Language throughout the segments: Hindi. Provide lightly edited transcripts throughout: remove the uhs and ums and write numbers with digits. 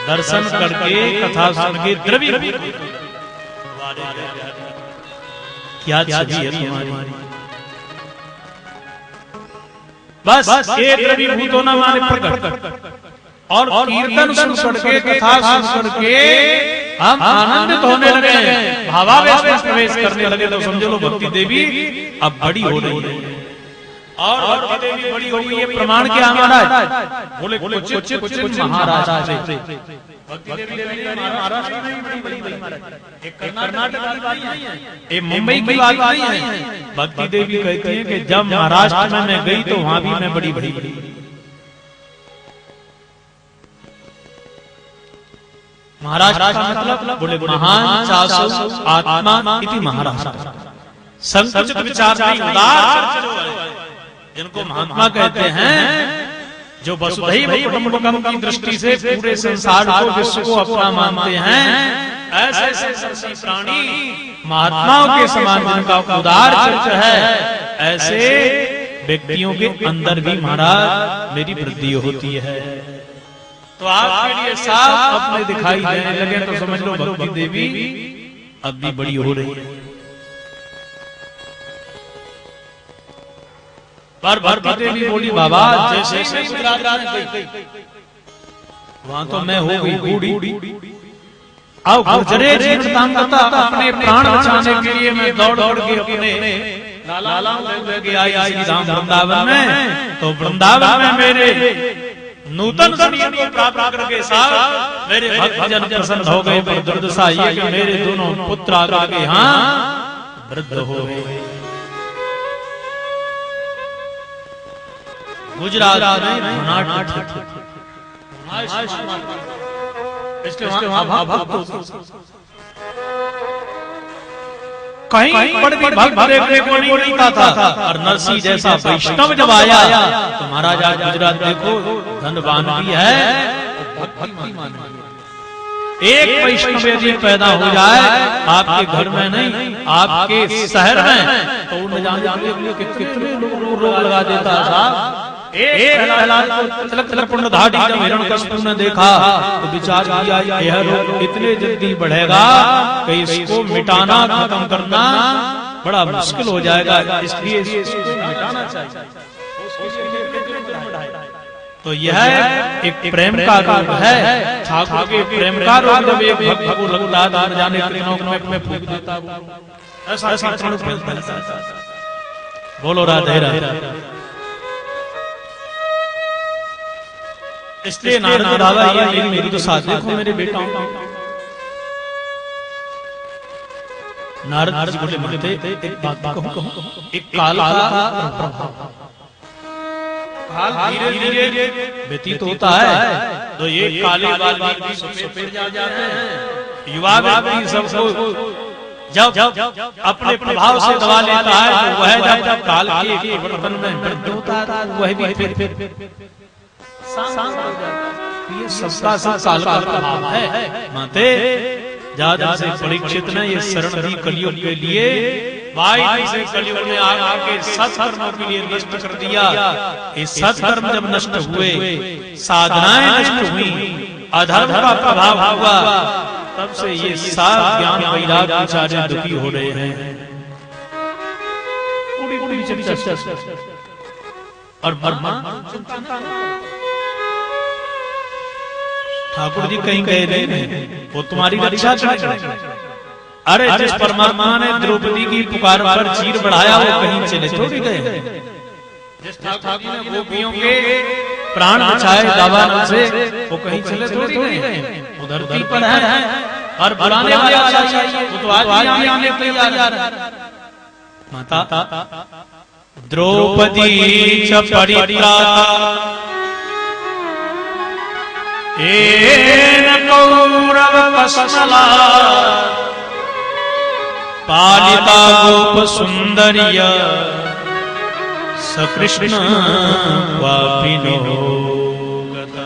दर्शन करके कथा सुन के द्रवी क्या छवि है तुम्हारी। बस ये द्रवीभूतो न माने प्रकट। और कीर्तन सुन करके कथा सुन करके हम आनंदित होने लगे, भावावेश में प्रवेश करने लगे। तो समझो लो भक्ति देवी अब बड़ी हो रही है। और भक्ति देवी बड़ी हो गई है, प्रमाण क्या महाराज? बोले कुछ महाराज से भक्ति देवी महाराष्ट्र में बड़ी महाराज, एक कर्नाटक की बात नहीं है, ये मुंबई की बात नहीं है। भक्ति देवी कहती है कि जब महाराष्ट्र में मैं गई तो वहां भी मैं बड़ी बड़ी महाराष्ट्र का मतलब बोले महान चासु आत्मा इति महाराष्ट्र। संकुचित विचार नहीं, उदार जो है जिनको महात्मा कहते हैं, जो वसुधैव कुटुंबकम की दृष्टि से पूरे संसार को विश्व को अपना मानते हैं, ऐसे ऐसे प्राणी महात्माओं के समान जिनका उदार चरित्र है, ऐसे व्यक्तियों के अंदर भी महाराज मेरी वृद्धि होती है। तो आपके लिए साफ अपने दिखाई देने लगे तो समझ लो भक्ति देवी अब भी बड़ी हो रही है। पर भक्ति देवी बोली बाबा जैसे वहां तो मैं हो गई बूढ़ी, अब गुजरे जीवन का अपने प्राण बचाने के लिए मैं दौड़ दौड़ के अपने लाला लेके आई राम वृंदावन में। तो वृंदावन में मेरे नूतन संयोग को प्राप्त करके साथ मेरे भक्त जन प्रसन्न हो गए। पर दुर्दशा ये कि मेरे दोनों पुत्र आगे यहाँ वृद्ध हो गए। गुजरात में कहीं भक्त देखने को नहीं मिलता था। और नरसिंह जैसा वैष्णव जब आया तो महाराज आज गुजरात देखो धनवान भी है। एक वैष्णव यदि पैदा हो जाए आपके घर में नहीं आपके शहर में, तो उन जाने कितने लोग रोग लगा देता साहब। एक पुण्यधाटी जब हिरण्यकशिपु ने देखा तो विचार किया यह रोग इतने जल्दी बढ़ेगा कि इसको मिटाना खत्म करना बड़ा मुश्किल हो जाएगा, इसलिए इसको मिटाना चाहिए। तो यह एक प्रेम का रोग है, ठाकुर के प्रेम का रोग। जब एक भक्त को लगता है न जाने कितनों में फूंक देता, ऐसा बोलो राधे राधे। इसलिए नारद बाबा ये मेरी तो साथ देखो मेरे बेटा। नारद जी बोले बोलते एक बात कहूं, एक काल धीरे धीरे व्यतीत होता है। तो ये काले बाल भी सफेद जा जाते हैं, युवा व्यक्ति सबको जब अपने प्रभाव से दबा लेता है तो वह जब काल के परिवर्तन में वृद्ध होता है वह भी फिर ये सबका सब काल का प्रभाव है। माते ज्यादा से परीक्षित ने ये शरण दी कलयुग के लिए, भाई से कलयुग में आके सत्कर्मों के लिए नष्ट कर दिया। ये सत्कर्म जब नष्ट हुए, साधनाएं नष्ट हुई, अधर्म का प्रभाव हुआ, तब से ये सारा ज्ञान वैराग्य आचार्य दुखी हो रहे हैं। और ब्रह्मा ठाकुर जी कहीं गए नहीं, वो तुम्हारी रक्षा करेंगे। अरे जिस परमात्मा ने द्रौपदी की पुकार पर चीर बढ़ाया वो कहीं चले थोड़ी गए। जिस ठाकुर जी ने गोपियों के प्राण बचाए दावानल से वो कहीं चले थोड़ी गए, वो धरती पर है। और बुलाने वाला चाहिए वो तो आज आने के लिए तैयार है। माता द्रौपदी च परित्राता एन कौरव वत्सला पालिता गोप सुंदरिय सकृष्ण वापिनो गता।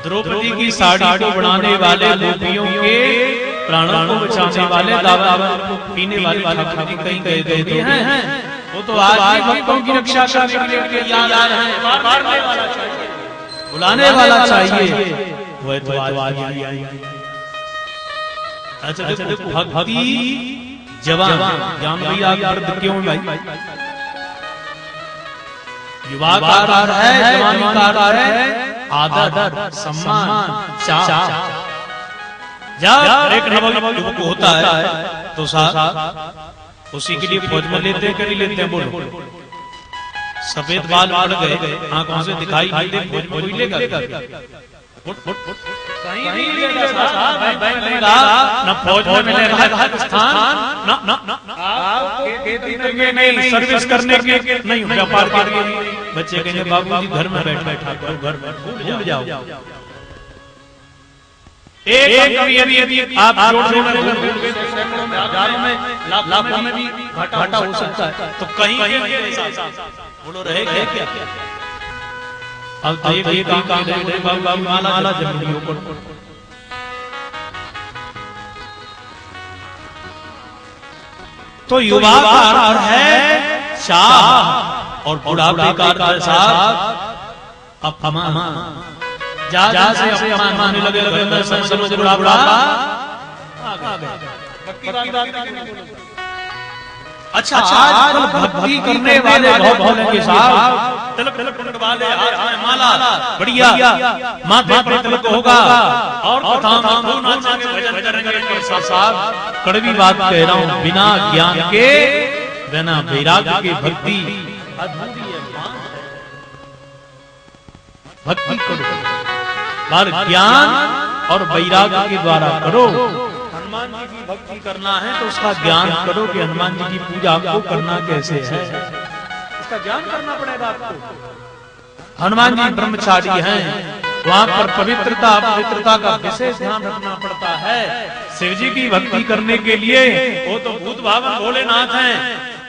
द्रौपदी की साड़ी को बनाने वाले गोपियों के प्राणों को बचाने वाले दावा पीने वाले कहीं गए देते हैं। वो तो आज भी भक्तों की रक्षा करने के लिए तैयार हैं, पुकारने वाला चाहिए, बुलाने वाला चाहिए, वह तो आज आएंगे। अच्छा देखो भक्ति जवान ज्ञान भैया अर्थ क्यों भाई? युवा का अर्थ है, जवानी का अर्थ है आदर, सम्मान, चाह। जब एक नवयुवक होता है तो साहब उसी के लिए फौज में लेते हैं, नहीं लेते हैं? बोलो। सफेद बाल बढ़ गए, आंखों से दिखाई नहीं दे, फौज में कोई लेगा? कहीं नहीं लेगा साहब, न फौज में मिलेगा स्थान, न खेती करने नहीं, सर्विस करने के नहीं, व्यापार के लिए। बच्चे कहेंगे बाबूजी घर में बैठा करो, घर में भूल जाओ। एक यदि आप जोड़ में भूल गए तो सैकड़ों में, हजारों में, लाखों में भी घाटा हो सकता है। तो कहीं बोलो रहेगा क्या? अब तो एक काम दे बाबू माला जमीनियों को। तो युवा का अर्थ है चाह और बुढ़ापे का अर्थ है साहब अपमान। जा से अपमान होने लगे, समझ बुढ़ापा आ गया। अच्छा आजकल भक्ति करने वाले बहुत बोलेंगे साहब, तिलक तिलक वाले हाथ में माला, बढ़िया माथे पे तिलक होगा और कथाओं में नाचेंगे, भजन करेंगे। साहब कड़वी बात कह रहा हूँ, बिना ज्ञान के, बिना वैराग्य के भक्ति अधूरी है। भक्ति करो, पर ज्ञान और वैराग्य के द्वारा करो। हनुमान जी की भक्ति करना है तो उसका ज्ञान करो कि हनुमान जी की पूजा आपको करना कैसे है, इसका ज्ञान करना पड़ेगा आपको। हनुमान जी ब्रह्मचारी हैं, वहाँ पर पवित्रता का विशेष ध्यान रखना पड़ता है। शिव जी की भक्ति करने के लिए वो तो भूत भावन भोलेनाथ हैं,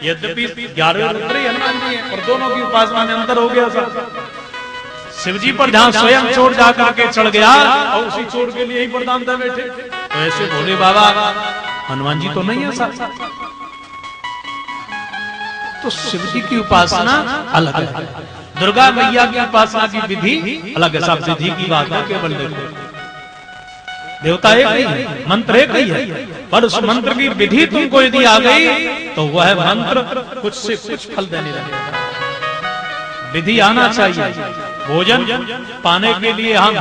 यद्यपि 11 रुद्र ही हनुमान जी हैं, पर दोनों की उपासना में अंतर हो गया सर। शिव जी पर जहाँ स्वयं चोर जाकर के चढ़ गया और उसी चोर के लिए ही वरदान दे बैठे, तो ऐसे भोले बाबा हनुमान जी तो नहीं है साथ। तो शिव जी की उपासना अलग है, दुर्गा मैया की उपासना की विधि अलग है। सब विधि की बात है, केवल देखो देवता एक ही है, मंत्र एक ही है, पर उस मंत्र की विधि तुमको यदि आ गई तो वह मंत्र कुछ से कुछ फल देने लगेगा। विधि आना चाहिए। भोजन पाने के लिए हम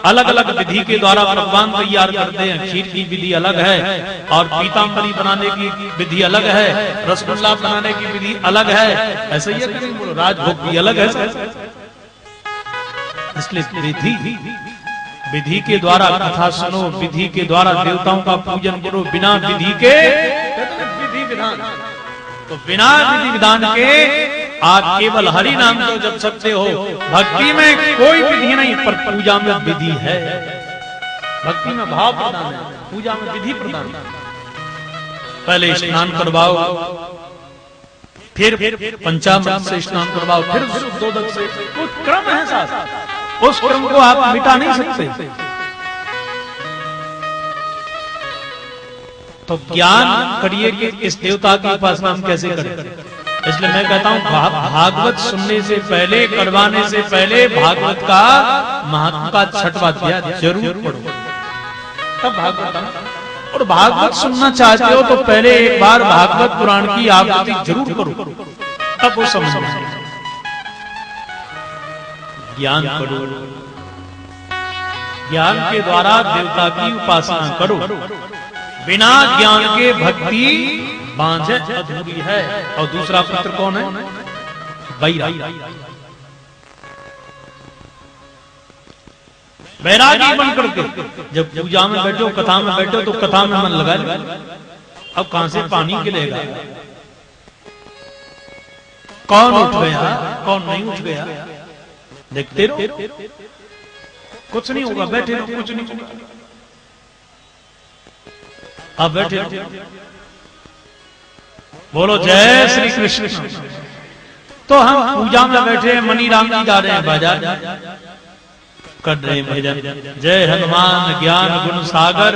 अलग अलग विधि के द्वारा पकवान तैयार करते हैं। खीर की विधि अलग है और पीताम्बरी बनाने की विधि अलग है, रसगुल्ला बनाने की विधि अलग है, ऐसे ही है, राजभोग भी अलग है। इसलिए विधि के द्वारा कथा सुनो, विधि के द्वारा देवताओं का पूजन करो। बिना विधि के विधि विधान, तो बिना विधि विधान के आप केवल हरि नाम को जप सकते हो। भक्ति में कोई विधि नहीं, पर पूजा में विधि है। भक्ति में भाव प्रदान है, पूजा में विधि प्रदान है। पहले स्नान करवाओ, फिर पंचामृत से स्नान करवाओ, फिर शुद्धोदक से। वो क्रम है साथ, उस क्रम को आप मिटा नहीं सकते। तो ज्ञान करिए कि इस देवता की उपासना हम कैसे करें। इसलिए मैं कहता हूँ भागवत सुनने से पहले, करवाने से पहले भागवत का महात्मा का छठवां अध्याय जरूर पढ़ो, तब भागवत। और भागवत सुनना चाहते हो तो पहले एक बार भागवत पुराण की आवृत्ति जरूर करो, तब वो समझ में। ज्ञान करो, ज्ञान के द्वारा देवता की उपासना करो। बिना ज्ञान के भक्ति बांझ अधूरी है। और दूसरा पुत्र कौन है? वैरागी बन करके जब पूजा में बैठो, कथा में बैठो, तो कथा में मन लगा लो। अब कहां से पानी गिरेगा, कौन उठ गया कौन नहीं उठ गया, देखते रहो, कुछ नहीं होगा, बैठे रहो, कुछ नहीं होगा। अब बैठे बोलो जय श्री कृष्ण। तो हम पूजा में बैठे, मनी राम जी गा रहे हैं, बाजार कर रहे हैं भजन, जय हनुमान ज्ञान गुण सागर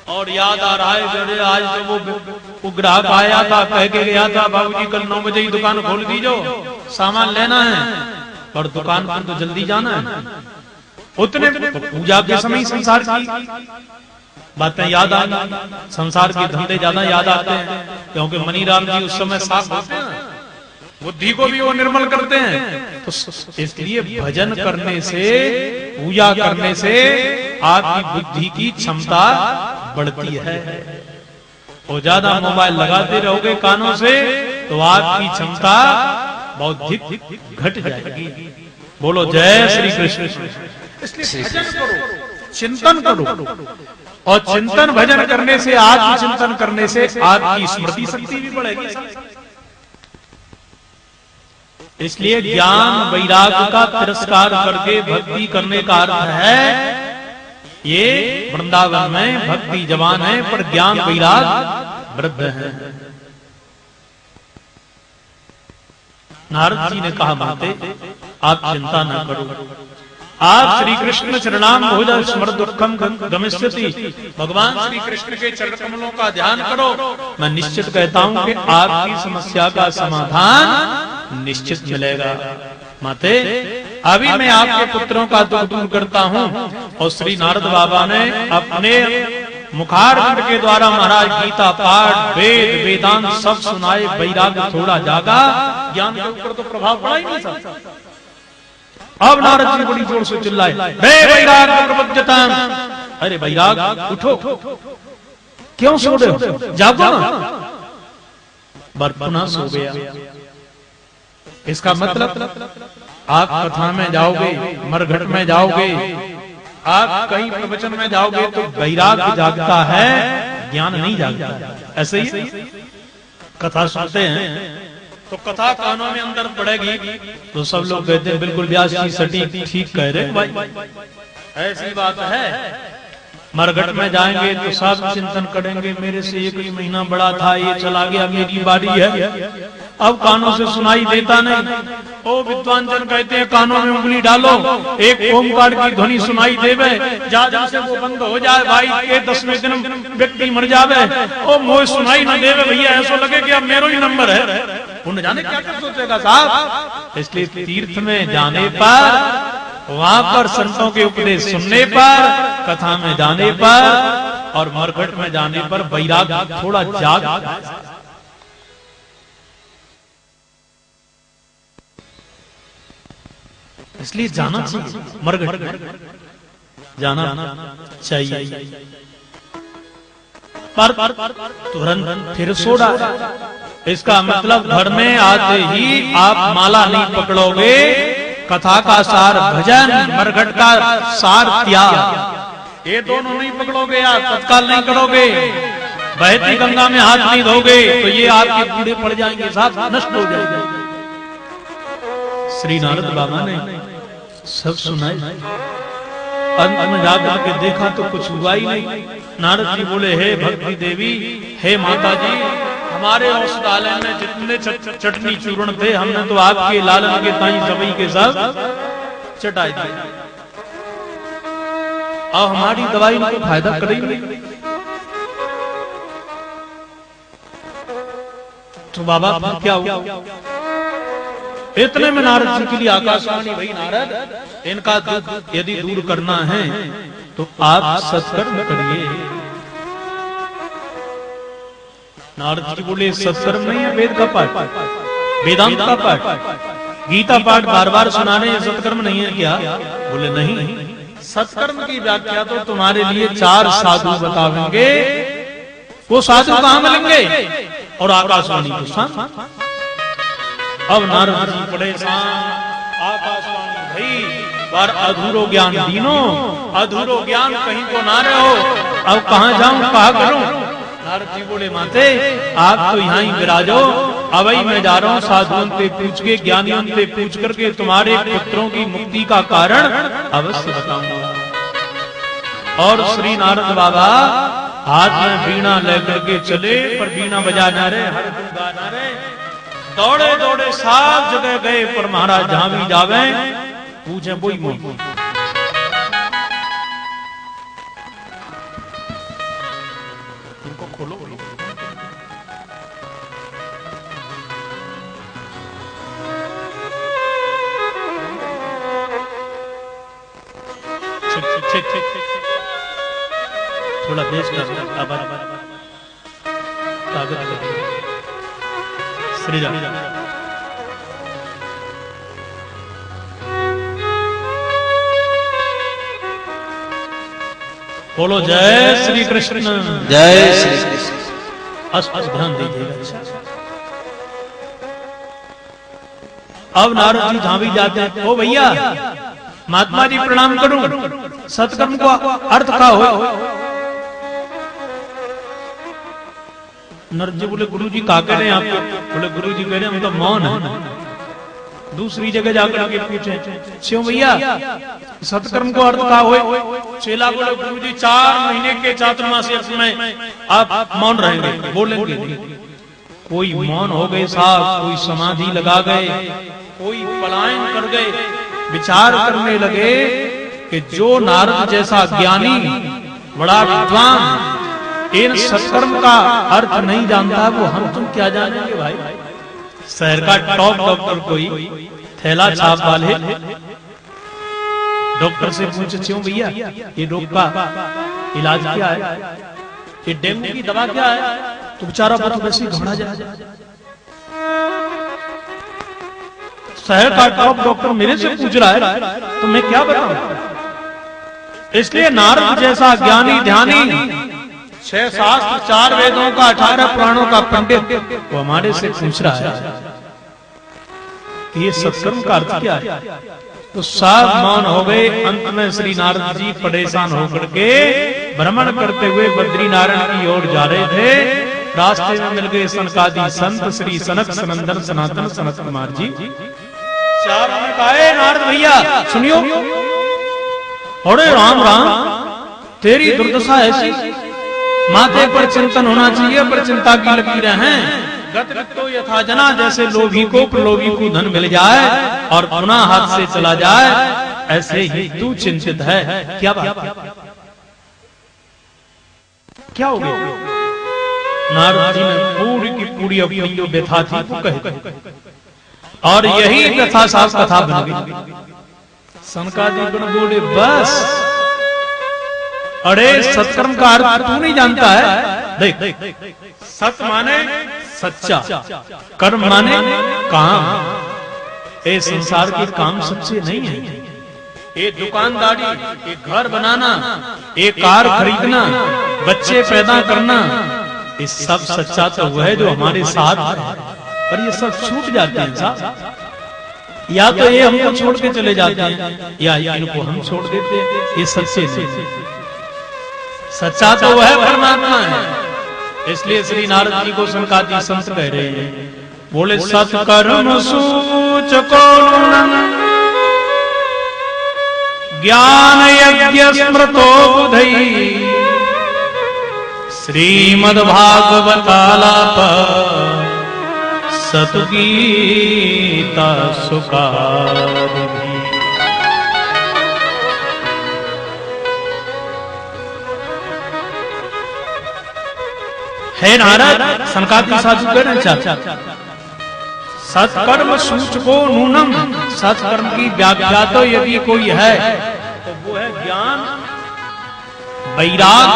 और याद आ रहा है जरे आज तो वो ग्राहक आया था, कह के गया था बाबूजी कल 9 बजे ही दुकान खोल दीजो, सामान लेना है, पर दुकान पर तो जल्दी जाना है। उतने पूजा के समय संसार की बातें याद आई, संसार के धंधे ज्यादा याद आते हैं, क्योंकि मनीराम जी उस समय साफ होते हैं, बुद्धि को भी वो निर्मल करते हैं। तो इसलिए भजन करने से, पूजा करने से आपकी बुद्धि की क्षमता बढ़ती है। और ज्यादा मोबाइल लगाते रहोगे कानों से तो आपकी क्षमता बौद्धिक घट जाएगी। बोलो जय श्री कृष्ण। इसलिए भजन करो, चिंतन करो, और चिंतन भजन करने से, आत्मचिंतन करने से आपकी स्मृति शक्ति भी बढ़ेगी। इसलिए ज्ञान वैराग्य का तिरस्कार करके भक्ति करने का अर्थ है, ये वृंदावन में भक्ति जवान है पर ज्ञान वैराग्य वृद्ध है। नारद जी ने कहा माते आप चिंता न करो, आप श्री कृष्ण चरणाम भोजन स्मर दुखम गमिष्यति, भगवान श्री कृष्ण के चरण कमलों का ध्यान करो, मैं निश्चित कहता हूं कि आपकी समस्या का समाधान निश्चित मिलेगा। माते अभी मैं आपके पुत्रों का दुख दूर करता हूं। और श्री नारद बाबा ने अपने मुखारविंद के द्वारा महाराज गीता पाठ, वेद वेदांत सब सुनाए, वैराग्य थोड़ा जागा, ज्ञान के ऊपर तो प्रभाव पड़ा ही नहीं सकता। अब नारद जी बड़ी जोर से चिल्लाए, वैराग्य प्रबुद्धताम, अरे वैराग्य उठो, क्यों सो रहे हो, जागो ना। पुनः सो गया। इसका मतलब आप कथा में जाओगे, मरघट में जाओगे, आप कहीं प्रवचन में जाओगे तो वैराग्य जागता है, ज्ञान नहीं जागता। ऐसे ही कथा सुनते हैं तो कथा कानों में अंदर पड़ेगी तो सब लोग कहते हैं बिल्कुल व्यास जी सटीक ठीक कह रहे भाई, ऐसी बात है। मरघट में जाएंगे तो सब चिंतन करेंगे, मेरे से एक ही महीना बड़ा था, ये चला गया, मेरी बारी है, अब कानों से सुनाई देता नहीं। ओ विद्वान जन कहते हैं कानों में उंगली डालो, एक ओमकार की ध्वनि सुनाई देवे, जहां से वो बंद हो जाए, भाई के 10वें दिन व्यक्ति मर जावे, ओ मोह सुनाई न देवे भैया, ऐसा लगे कि अब मेरा ही नंबर है, उन्हें जाने क्या क्या सोचेगा साहब। इसलिए तीर्थ में जाने पर, वहां पर संतों के उपदेश सुनने पर, कथा में जाने पर और मरघट में जाने पर वैराग्य थोड़ा जाग। इसलिए जाना चाहिए, मरघट जाना चाहिए, पर तुरंत फिर सोड़ा। इसका मतलब घर में आते ही आप माला नहीं पकड़ोगे, कथा का सार भजन, मरघट का सार त्याग, ये दोनों नहीं पकड़ोगे आप, तत्काल नहीं करोगे, बहती गंगा में हाथ नहीं धोगे तो ये आपके बूढ़े पड़ जाएंगे साहब, नष्ट हो जाएंगे। श्री नारद बाबा ने सब सुनाई, अंत में जाकर के देखा तो कुछ हुआ ही नहीं। नारद जी बोले, हे भक्ति देवी, हे माता जी, हमारे औषधालय में जितने चटनी चूर्ण थे हमने तो आपके लालन के ताई सबई के साथ चटाई दी, अब हमारी दवाई को फायदा करेगी। तो बाबा क्या हुआ? इतने में नारद जी के लिए आकाशवाणी, भाई नारद, इनका दुख यदि दूर करना है तो आप सत्कर्म करिए। नारद जी बोले, सत्कर्म नहीं है वेद का पाठ, वेदांत का पाठ, गीता पाठ बार बार सुनाने, ये सत्कर्म नहीं है क्या? बोले नहीं, सत्कर्म की व्याख्या तो तुम्हारे लिए 4 साधु बतावेंगे, वो साधु कहां मिलेंगे? और आकाशवाणी को सुन। अब नारद जी परेशान, आकाशवाणी भाई पर अधूरो ज्ञान दीनो, अधूरो ज्ञान कहीं को ना रहो, अब कहां जाऊं, कहा करूं? नारद जी बोले, माते आप तो यहाँ ही विराजो, अब ही मैं जा रहा हूँ साधुओं से पूछ के, ज्ञानियों से पूछ करके तुम्हारे पुत्रों की मुक्ति का कारण अवश्य बताऊंगा। और श्री नारद बाबा हाथ में वीणा लेकर के चले, पर वीणा बजा ना रहे, हर गाना रहे, दौड़े दौड़े सब जगह गए, पर महाराज जहां भी जावे पूछे बोई मोई। थोड़ा देश का श्री राम। बोलो जय श्री कृष्ण। जय श्री कृष्ण। ध्यान दीजिएगा। अब नारद जी जहां भी जाते हैं, ओ भैया महात्मा जी प्रणाम करूं, सत्कर्म को अर्थ का हो। नारद जी बोले गुरु जी का कह रहे हैं आपको? बोले गुरु जी कह रहे हैं हम तो मौन है। दूसरी जगह जाकर के पूछे, क्यों भैया सत्कर्म को अर्थ का हो? चेला बोले गुरु जी 4 महीने के चातुर्मास में आप मौन रहेंगे, बोलेंगे नहीं। कोई मौन हो गए साहब, कोई समाधि लगा गए, कोई पलायन कर गए, विचार करने लगे कि जो नारद जैसा ज्ञानी बड़ा विद्वान इन सत्कर्म का अर्थ नहीं जानता, वो हम तुम क्या जानेंगे भाई। शहर का टॉप डॉक्टर कोई थैला छाप वाले डॉक्टर से पूछे, क्यों भैया ये रोग का इलाज क्या है, ये डेंगू की दवा क्या है? तो बेचारा वैसे ही घबरा जाए। शहर का टॉप डॉक्टर मेरे से पूछ रहा है तो मैं क्या बताऊं। इसलिए नारद जैसा ज्ञानी ध्यानी 6 शास्त्र 4 वेदों का 18 पुराणों का पंडित वो हमारे से पूछ रहा है कि ये सत्कर्म का अर्थ क्या है। तो सब मौन हो गए। अंत में श्री नारद जी परेशान होकर के भ्रमण करते हुए बद्रीनारायण की ओर जा रहे थे। रास्ते में मिल गए सनकादि संत श्री सनक सनंदन सनातन सनत कुमार जी। चारों ने कहा, नारद भैया सुनियो, अरे राम राम, तेरी दुर्दशा ऐसी, माथे पर चिंतन होना चाहिए पर चिंता की लकीरें हैं। गतवृत्तो यथा जना, जैसे लोभी को प्रलोभी को धन मिल जाए और पुनः हाथ से चला जाए, ऐसे ही तू चिंतित है। क्या बात, क्या हो गया? नारद जी ने पूरी की पूरी अपनी जो व्यथा थी वो कही और यही व्यथा साफ कथा बन गई। सनकादि गण बोले, बस अरे सत्कर्म का अर्थ तू नहीं जानता है। देख, सत माने सच्चा, कर्म माने काम। ये संसार के काम सच्चे नहीं है। ये दुकानदारी, एक घर बनाना, एक कार खरीदना, बच्चे पैदा करना, ये सब सच्चा तो वो है जो हमारे साथ है। पर ये सब छूट जाते हैं साहब। या तो ये हमको छोड़ के चले जाते हैं या इनको हम छोड़ देते हैं। ये सच्चे नहीं, सच्चा तो वह परमात्मा है। इसलिए श्री नारद जी को सनकादि संत कह रहे हैं, बोले सत्कर्म सूचको ज्ञान यज्ञ स्मृतो बुधई श्रीमद्भागवतालाप सतगीता सुखारभी। हे नारद, सनकादि साधु कहना चाहते, सत्कर्म सूचको नूनम, सत्कर्म की व्याख्या तो यदि कोई है तो वो है ज्ञान वैराग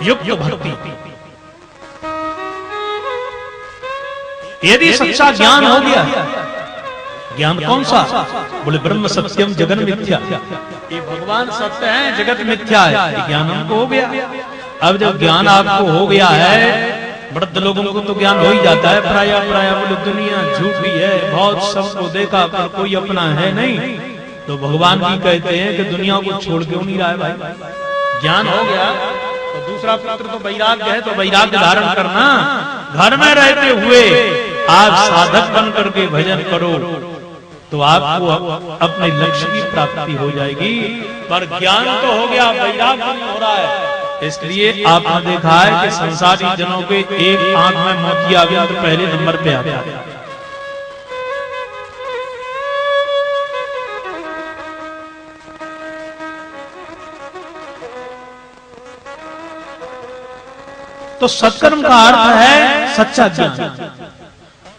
युक्त भक्ति। यदि सच्चा ज्ञान हो गया, ज्ञान कौन सा? बोले ब्रह्म सत्यम जगन मिथ्या, ये भगवान सत्य है जगत मिथ्या है, ये ज्ञान हमको हो गया। अब जब ज्ञान आपको हो गया है, वृद्ध लोगों को तो ज्ञान हो ही जाता है, प्राय बोले दुनिया झूठी है, बहुत सबको देखा पर कोई अपना है नहीं। तो भगवान भी कहते हैं कि दुनिया को छोड़ क्यों नहीं रहा है भाई। ज्ञान हो गया तो दूसरा पुत्र तो वैराग्य है, तो वैराग्य धारण करना। घर में रहते हुए आप साधक बन करके भजन करो तो आपको अपने लक्ष्य की प्राप्ति हो जाएगी। पर ज्ञान तो हो गया, वैराग्य नहीं हो रहा है। इसलिए आपने देखा है कि संसारी जनों के एक आंख में मोतियाबिंद पहले नंबर पे आता है। तो सत्कर्म का अर्थ है सच्चा ज्ञान,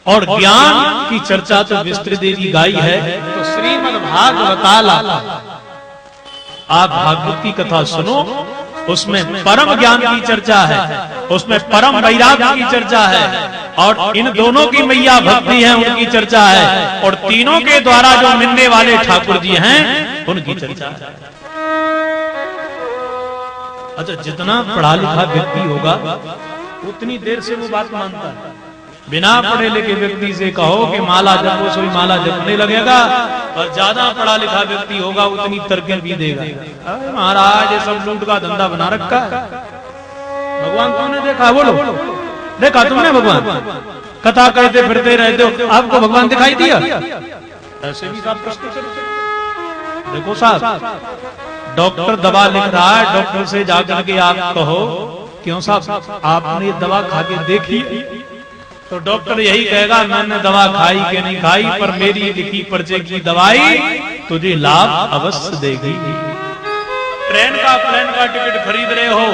और ज्ञान की चर्चा तो विस्तृत देवी गाई है। तो श्रीमद् भागवतालाप आप भागवत की कथा सुनो, उसमें परम ज्ञान की चर्चा है, उसमें परम वैराग्य की चर्चा है, और इन दोनों की मैया भक्ति है उनकी चर्चा है, और तीनों के द्वारा जो मिलने वाले ठाकुर जी हैं उनकी चर्चा है। अच्छा, जितना पढ़ा लिखा व्यक्ति होगा उतनी देर से वो बात मानता है। बिना पढ़े लिखे व्यक्ति से कहो कि माला जपो, सोई माला जपने लगेगा, और ज्यादा पढ़ा लिखा व्यक्ति होगा उतनी तरकीब भी देगा। महाराज ये सब लूट का धंधा बना रखा है। भगवान तुमने देखा? बोलो, देखा तुमने भगवान? कथा कहते फिरते रहते हो, आपको भगवान दिखाई दिया? ऐसे भी साहब प्रश्न करते। देखो साहब, डॉक्टर दवा लिख रहा है, डॉक्टर से जाकर के आप कहो क्यों साहब आपने दवा खा के देखी? तो डॉक्टर यही कहेगा मैंने दवा खाई कि नहीं खाई, पर मेरी लिखी पर्चे की दवाई तुझे लाभ अवश्य देगी। ट्रेन का प्लेन का टिकट खरीद रहे हो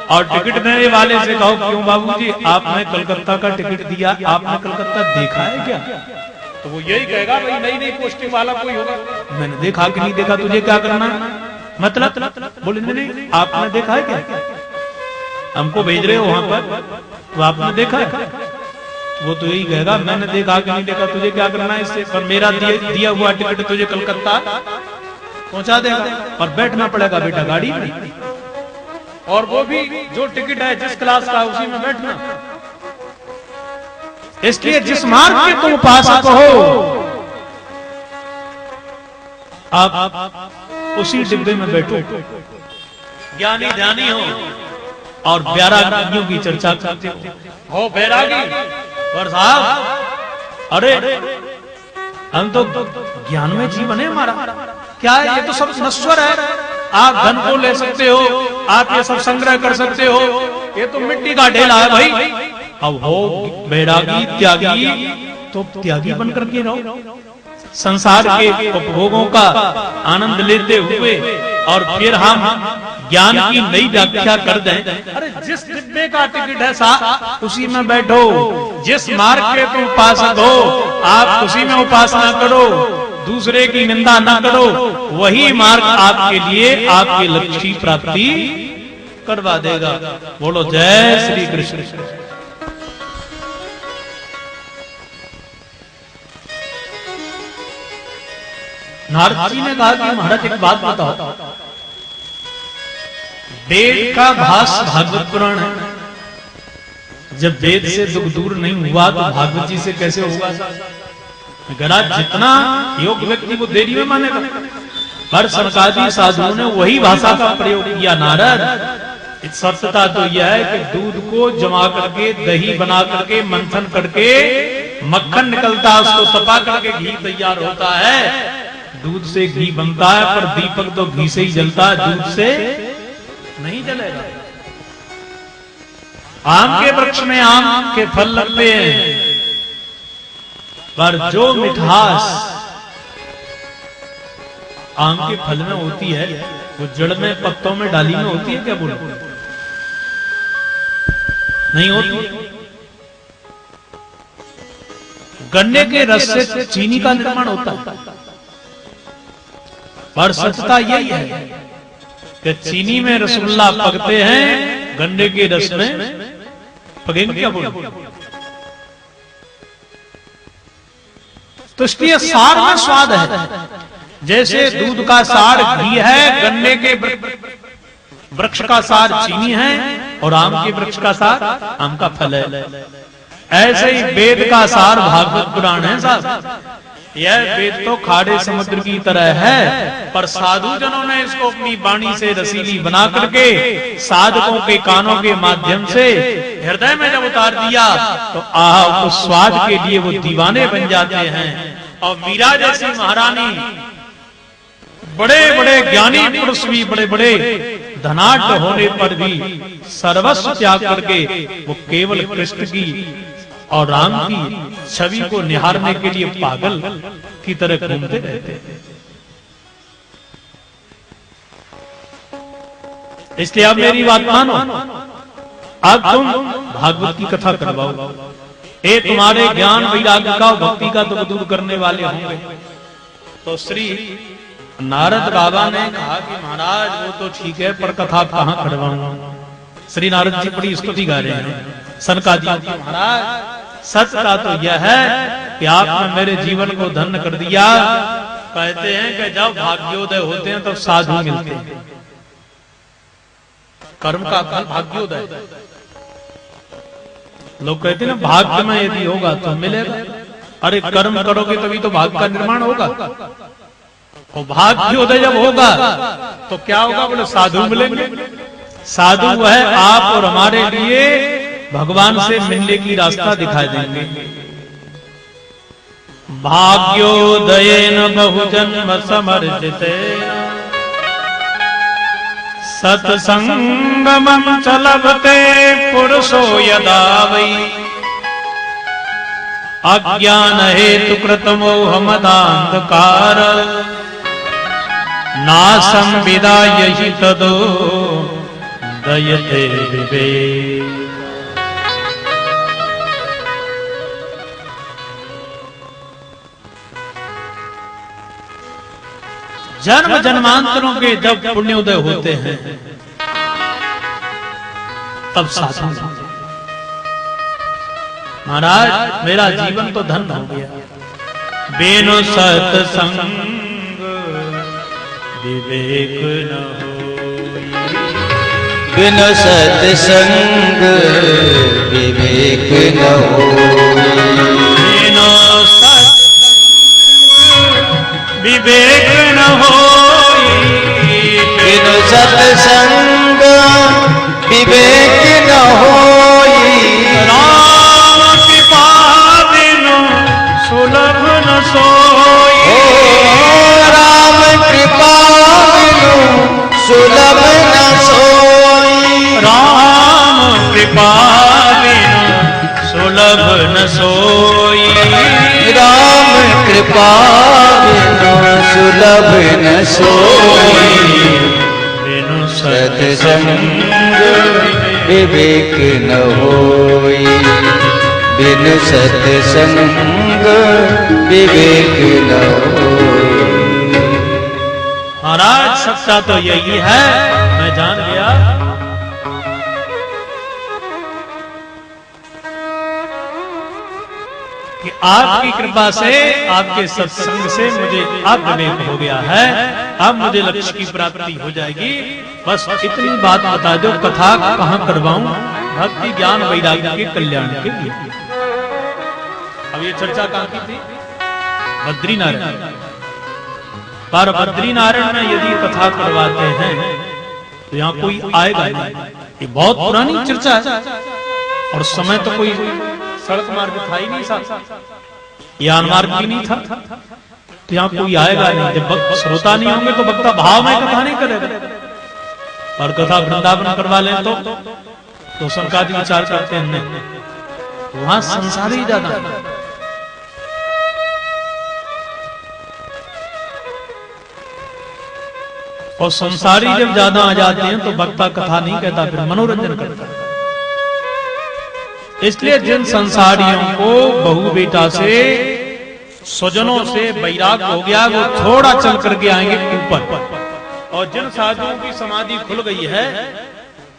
और टिकट देने वाले से कहो क्यों बाबूजी आपने कलकत्ता का टिकट दिया, आपने कलकत्ता देखा है क्या? तो वो यही कहेगा भाई नहीं पोस्टिंग वाला कोई होगा। मैंने देखा कि नहीं देखा, तुझे क्या करना? मतलब बोले नहीं आपने देखा है क्या? हमको भेज रहे हो वहां पर, तो आपने देखा है? वो तो यही कहेगा मैंने देखा कि नहीं देखा, तुझे क्या करना है इससे? पर मेरा दिया हुआ टिकट तुझे कलकत्ता पहुंचा देगा, और बैठना पड़ेगा बेटा गाड़ी में, और वो भी जो टिकट है जिस क्लास का उसी में बैठना। इसलिए जिस मार्ग के तुम उपासक हो आप उसी डिब्बे में बैठो, ज्ञानी ध्यानी हो और बैरागियों की चर्चा करते हो बैरागी। और साहब अरे हम तो ज्ञान में जीवन है हमारा, क्या है ये तो सब नश्वर है। आप धन को ले सकते हो, आप ये सब संग्रह कर सकते हो, ये तो मिट्टी का ढेला है भाई। अब हो बैरागी त्यागी, तो त्यागी बन करके रहो, संसार के उपभोगों का आनंद लेते हुए, और फिर हम ज्ञान की नई व्याख्या कर दें। अरे जिस डिब्बे का टिकट है साहब उसी में बैठो, जिस मार्ग के तुम उपासक हो आप उसी में उपासना करो, दूसरे की निंदा न करो, वही मार्ग आपके लिए आपके लक्ष्य की प्राप्ति करवा देगा। बोलो जय श्री कृष्ण। नारद जी ने कहा कि महाराज एक बात बताओ, वेद का भाष भागवत पुराण है, जब वेद से दुख दूर नहीं हुआ तो भागवत जी से कैसे होगा? गरा जितना योग व्यक्ति वो देरी में मानेगा। पर सरकारी साधुओं ने वही भाषा का प्रयोग किया। नारद सत्यता तो यह है कि दूध को जमा करके दही बना करके मंथन करके मक्खन निकलता है, उसको तपा करके घी तैयार होता है। दूध से घी बनता है, पर दीपक तो घी से ही जलता है, दूध से नहीं जलेगा। आम के वृक्ष में आम के फल लगते हैं, पर जो मिठास आम के फल में होती है वो जड़ में पत्तों में डाली में होती है क्या? बोलो नहीं होती। गन्ने के रस से चीनी का निर्माण होता है, पर सत्यता यही है कि चीनी में रसगुल्ला पकते हैं, गन्ने के रस में पकेंगे क्या? बोलो। तो इसलिए सार में स्वाद है, जैसे दूध का सार घी है, गन्ने के वृक्ष का सार चीनी है, और आम के वृक्ष का सार आम का फल है। ऐसे ही वेद का सार भागवत पुराण है साहब। यह वेद तो खाड़े समुद्र की तरह है, पर साधु जनों ने इसको अपनी वाणी से रसीली बना करके साधकों के कानों के माध्यम से हृदय में जब उतार दिया तो उस स्वाद के लिए वो दीवाने बन जाते हैं। और मीरा जैसी महारानी, बड़े बड़े ज्ञानी पुरुष भी, बड़े बड़े धनाढ्य होने पर भी सर्वस्व त्याग करके वो केवल कृष्ण की और राम की छवि को निहारने के लिए पागल की तरह घूमते रहते हैं। इसलिए अब मेरी बात मानो, अब तुम भागवत की कथा करवाओ, ये तुम्हारे ज्ञान वैराग्य का भक्ति का दुख दूर करने वाले होंगे। तो श्री नारद बाबा ने कहा कि महाराज वो तो ठीक है, पर कथा कहाँ करवाऊं। श्री नारद जी बड़ी स्तुति गा रहे हैं सनकादिक की। महाराज सच का तो यह है कि आपने मेरे जीवन को धन्य कर दिया। कहते हैं कि जब भाग्योदय होते हैं तब तो साधु मिलते हैं। कर्म का फल भाग्योदय। लोग कहते हैं ना भाग्य में यदि होगा तो मिलेगा। अरे कर्म करोगे तभी तो भाग्य का निर्माण होगा। और भाग्योदय जब होगा तो क्या होगा? बोले साधु मिलेंगे। साधु है आप और हमारे लिए भगवान से मिलने की रास्ता दिखाई देंगे। भाग्योदयेन बहुजन्म समर्जितेन सत्संगमं च लभते पुरुषो यदा वै अज्ञान हेतु कृत मोह मदान्धकार नासं विदाय हि तदो दयते विवेक। जन्म जन्मांतरों के जब पुण्योदय होते हैं तब साधु। महाराज मेरा जीवन तो धन्य हो गया। बिनु सत्संग विवेक न होई। बिनु सत्संग विवेक न होई। बिनु विवेक न होई। बिनु सत्संग विवेक न होई। राम कृपा बिनु सुलभ न सोई। राम कृपा बिनु सुलभ न सोई। राम कृपा बिनु सुलभ न सोई। राम कृपा बिनु सुलभ न सोई। बिनु सत्संग विवेक न होई। बिनु सत्संग विवेक न होई। महाराज सच्चा तो यही है। मैं जान गया कि आपकी कृपा से, आपके सत्संग से मुझे अब विवेक हो गया है। अब मुझे लक्ष्य की प्राप्ति हो जाएगी। बस इतनी बात बता दो, कथा कहाँ करवाऊं? भक्ति ज्ञान वैराग्य के कल्याण के लिए। अब ये चर्चा कहाँ की थी? बद्रीनारायण। पर बद्रीनारायण में यदि कथा करवाते हैं तो यहाँ कोई आएगा नहीं। ये बहुत पुरानी चर्चा है और समय तो कोई सड़क मार्ग था ही नहीं, यान मार्ग भी नहीं था। तो यहाँ कोई आएगा नहीं। जब श्रोता नहीं होंगे तो वक्ता भाव में कथा नहीं करेगा। और कथा वृंदावन करवा लें तो संकादी विचार करते हैं तो वहां संसार ही ज्यादा। और संसारी जब ज्यादा आ जाते हैं तो वक्ता कथा नहीं कहता, फिर मनोरंजन करता है। इसलिए जिन संसारियों को बहू बेटा से, स्वजनों से वैराग हो गया, वो थोड़ा चल करके आएंगे ऊपर। और जिन साधुओं की समाधि खुल गई है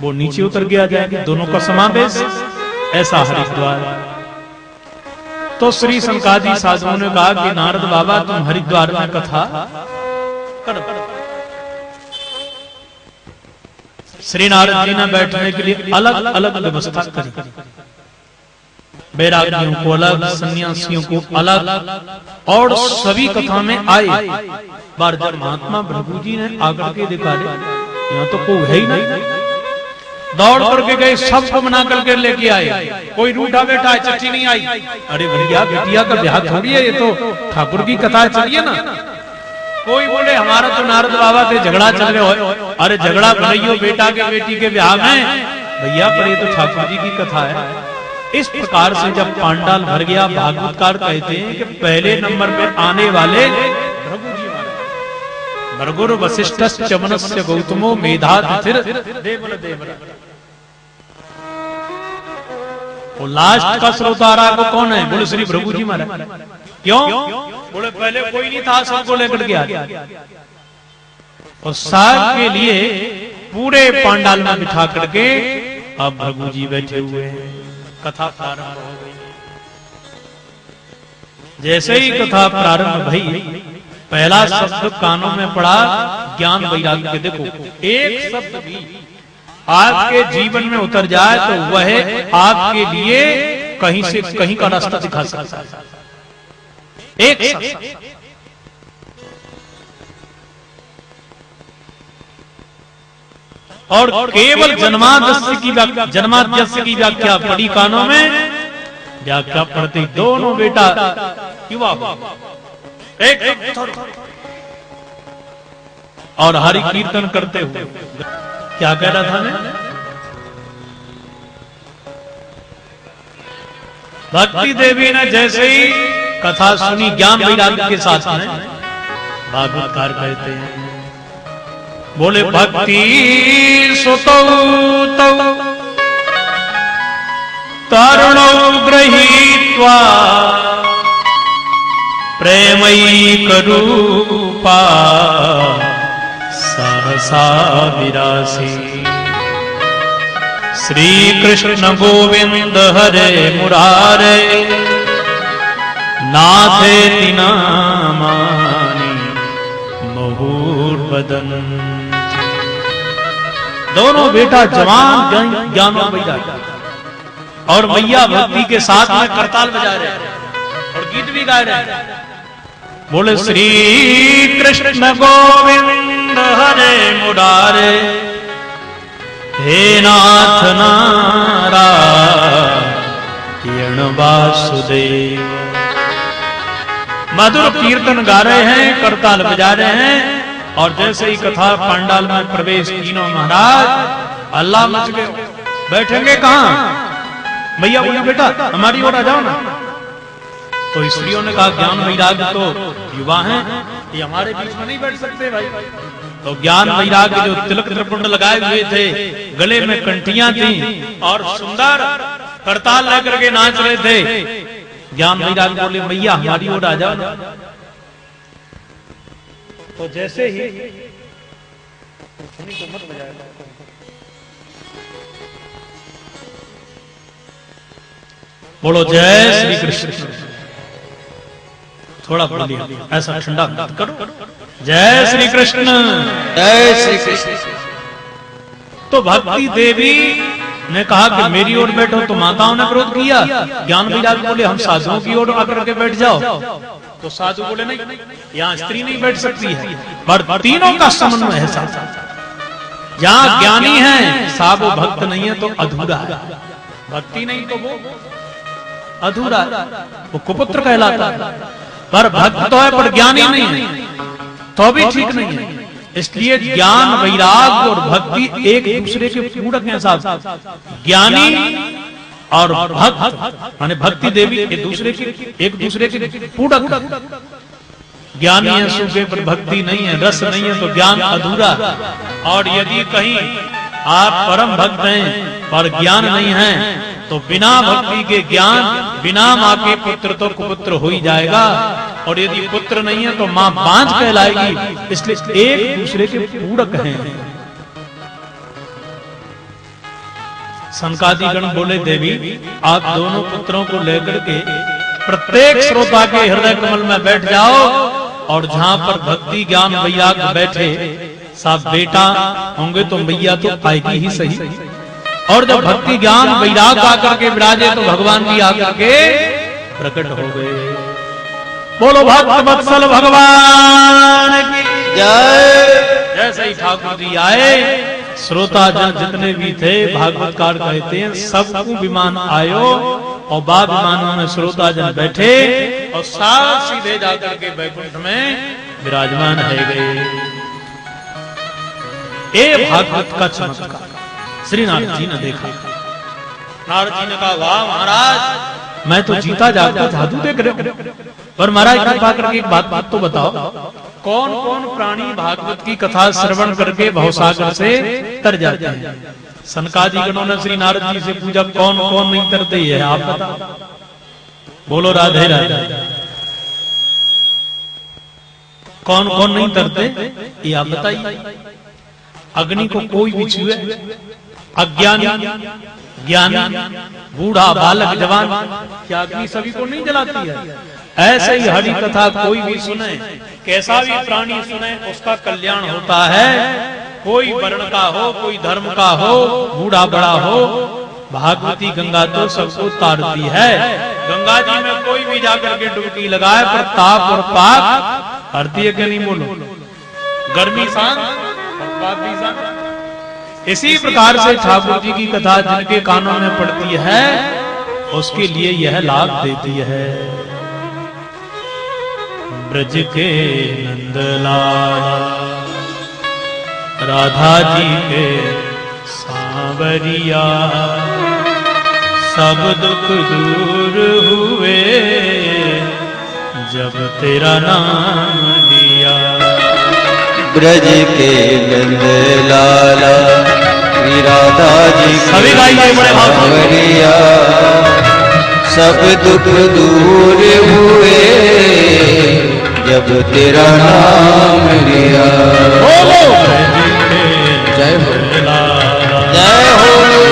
वो नीचे उतर के आ जाएंगे। दोनों का समावेश ऐसा हरिद्वार। तो श्री संकादी साधुओं ने कहा कि नारद बाबा तुम हरिद्वार में कथा कर। श्री नारद जी ने बैठने के लिए अलग अलग व्यवस्था करी। बैरागियों को अलग, सन्यासियों को अलग। और सभी कथा में आए। बार जब महात्मा प्रभु जी ने आकर के दिखा दिया यहाँ तो कोई है ही नहीं, दौड़ करके गए, सबको मना करके लेके आए। कोई रूठा बैठा है, चिट्ठी नहीं आई। अरे भैया बेटिया का ब्याह थोड़ी है, ये तो ठाकुर की कथा चलिए ना। कोई बोले हमारा तो नारद बाबा से झगड़ा चल रहे हो। अरे झगड़ा भरइयो बेटा के बेटी के ब्याह में भैया, पर ये तो ठाकुर जी की कथा है। इस प्रकार से जब पांडाल भर गया, भागवतकार कहते हैं कि पहले नंबर पे आने वाले भृगु जी महाराज। भृगुर वशिष्ठस्य चमनस्य गौतमो मेधातिथिर देवल देवल। वो लास्ट का श्रोतारा को कौन है? बोले श्री भृगु जी महाराज। क्यों? बोले पहले कोई नहीं था, सबको लेकर के आ गया। और सबको लेकर के आए। और सबको लेकर के आए तो भगवान ने कहा कि अब ये और साग के लिए पूरे पांडाल में बिठा करके अब भृगु जी बैठे हुए हैं। कथा प्रारंभ हो गई। जैसे ही कथा प्रारंभ भई, पहला शब्द कानों में पड़ा ज्ञान वैराग्य के। देखो, एक शब्द भी आपके जीवन में उतर जाए तो वह आपके लिए कहीं से कहीं का रास्ता दिखा सकता है। एक शब्द। और केवल जन्माद्यस्य की व्याख्या पड़ी कानों में, व्याख्या पढ़ते दोनों बेटा युवा एक और हरि कीर्तन करते हुए। क्या कह रहा था मैं? भक्ति देवी ने जैसे ही कथा सुनी ज्ञान वैराग्य के साथ में, भागवतकार कहते हैं, बोले भक्ति सुतौ तौ तरुणौ गृहीत्वा प्रेमैक रूपा सहसा विरासी। श्री कृष्ण गोविंद हरे मुरारे नाथेति नामानि मुहुर्वदन्। दोनों बेटा जवान ज्ञानों वैराग्य और मैया भक्ति के साथ में करताल बजा रहे हैं और गीत भी गा रहे हैं। बोले श्री कृष्ण गोविंद हरे मुरारे हे नाथ नारायण वासुदेव। मधुर कीर्तन गा रहे हैं, करताल बजा रहे हैं। और जैसे ही कथा पांडाल में प्रवेश, तीनों महाराज अल्लाह मच गए। बैठेंगे कहां? भैया बोले बेटा हमारी ओर आ जाओ ना। तो स्त्रियों ने कहा ज्ञान वैराग्य तो युवा हैं, ये हमारे बीच में नहीं बैठ सकते भाई। तो ज्ञान वैराग्य जो तिलक त्रिपुंड लगाए हुए थे, गले में कंठियां थी और सुंदर करताल लेकर के नाच रहे थे, ज्ञान वैराग्य बोले भैया हमारी ओर आ जाओ ना। तो जैसे ही मत बजाएगा, बोलो जय श्री कृष्ण। थोड़ा बोलिए, ऐसा ठंडा मत करो। जय श्री कृष्ण, जय श्री कृष्ण। तो भक्ति देवी ने कहा कि मेरी ओर बैठो। तो माताओं ने विरोध किया। ज्ञान वैराग्य बोले हम साधुओं की ओर आकर के बैठ जाओ। तो साधु बोले नहीं, यहाँ स्त्री नहीं बैठ सकती है। पर तीनों का समन्वय है साथ। जहाँ ज्ञानी है साहब वो भक्त नहीं है तो अधूरा है। भक्ति नहीं तो वो अधूरा है, वो कुपुत्र कहलाता है। पर भक्त तो है पर ज्ञानी नहीं है तो भी ठीक नहीं है। इसलिए ज्ञान वैराग्य और भक्ति एक दूसरे के पूरक हैं साहब। ज्ञानी और भक्त माने भक्ति देवी एक दूसरे के पूरक। ज्ञानी है सूखे पर भक्ति नहीं है, रस नहीं है तो ज्ञान अधूरा। और यदि कहीं आप परम भक्त हैं पर ज्ञान नहीं है तो बिना भक्ति के ज्ञान, बिना माँ के पुत्र तो कुपुत्र हो ही जाएगा। और यदि पुत्र नहीं है तो माँ बांझ कहलाएगी। इसलिए एक दूसरे के पूरक हैं। सनकादिगण बोले देवी आप दोनों पुत्रों को लेकर के प्रत्येक श्रोता के हृदय कमल में बैठ जाओ। और जहाँ पर भक्ति ज्ञान वैराग्य बैठे साहब बेटा होंगे तो मैया तो आएगी ही सही। और जब भक्ति ज्ञान वैराग्य आकर के विराजे तो भगवान भी आकर के प्रकट हो गए। बोलो भक्त वत्सल भगवान की जय। जैसे ही ठाकुर जी आए श्रोता जन जितने भी थे, भागवतकार कहते हैं सबको विमान आयो और बाद विमानों में श्रोता जन बैठे और साथ सीधे जाकर के वैकुंठ में विराजमान है गए। ए भागवत का चमत्कार श्री नारद जी ने देखा। नारद जी ने कहा वाह महाराज मैं तो जीता जागता जादू देख रहे हूं। पर महाराज कृपा करके एक बात तो बताओ, कौन कौन प्राणी भागवत की कथा श्रवण करके भवसागर से तर जाते हैं? सनकादिगणों ने श्री नारद जी से पूछा कौन कौन नहीं तरते है आप बताओ। बोलो राधे राधे। कौन कौन नहीं डरते ये आप बताइए। अग्नि को कोई भी छुए, अज्ञानी, ज्ञानी, बूढ़ा, बालक, जवान, क्या अग्नि सभी को नहीं जलाती है? ऐसे ही हरि कथा कोई भी सुने, कैसा भी प्राणी सुने, उसका कल्याण होता है। कोई वर्ण का हो, कोई धर्म का हो, बूढ़ा बड़ा हो, भागवती गंगा तो सबको तारती है। गंगा जी में कोई भी जाकर के डुबकी लगाए पर ताप और पाप हरती है कि नहीं? बोलो। गर्मी शांत और पाप भी शांत। इसी प्रकार से ठाकुर जी की कथा जिनके कानों में पड़ती है उसके लिए यह लाभ देती है। ब्रज के नंदलाल राधा जी के सांवरिया, सब दुख दूर हुए जब तेरा नाम लिया। ब्रज के नंद लाला श्री राधा जी सभी गाइए बड़े भाव से। सांवरिया, सब दुख दूर हुए जब तेरा नाम लिया। जय हो जय हो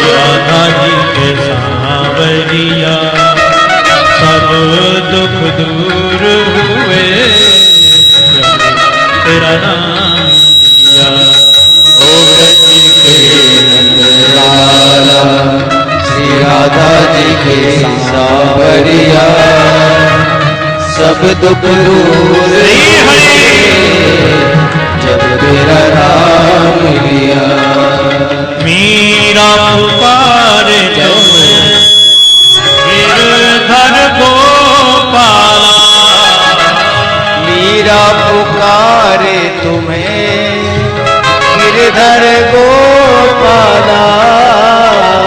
राधा जी के सांवरिया, सब दुख दूर हुए जब तेरा नाम लिया। ओ ब्रज के नंदलाला श्री राधा जी के सांवरिया, सब दुख दूर जब तेरा नाम लिया। मीरा पुकारे तुम्हें गिरधर गोपाला, मीरा पुकारे तुम्हें गिरधर गोपाला,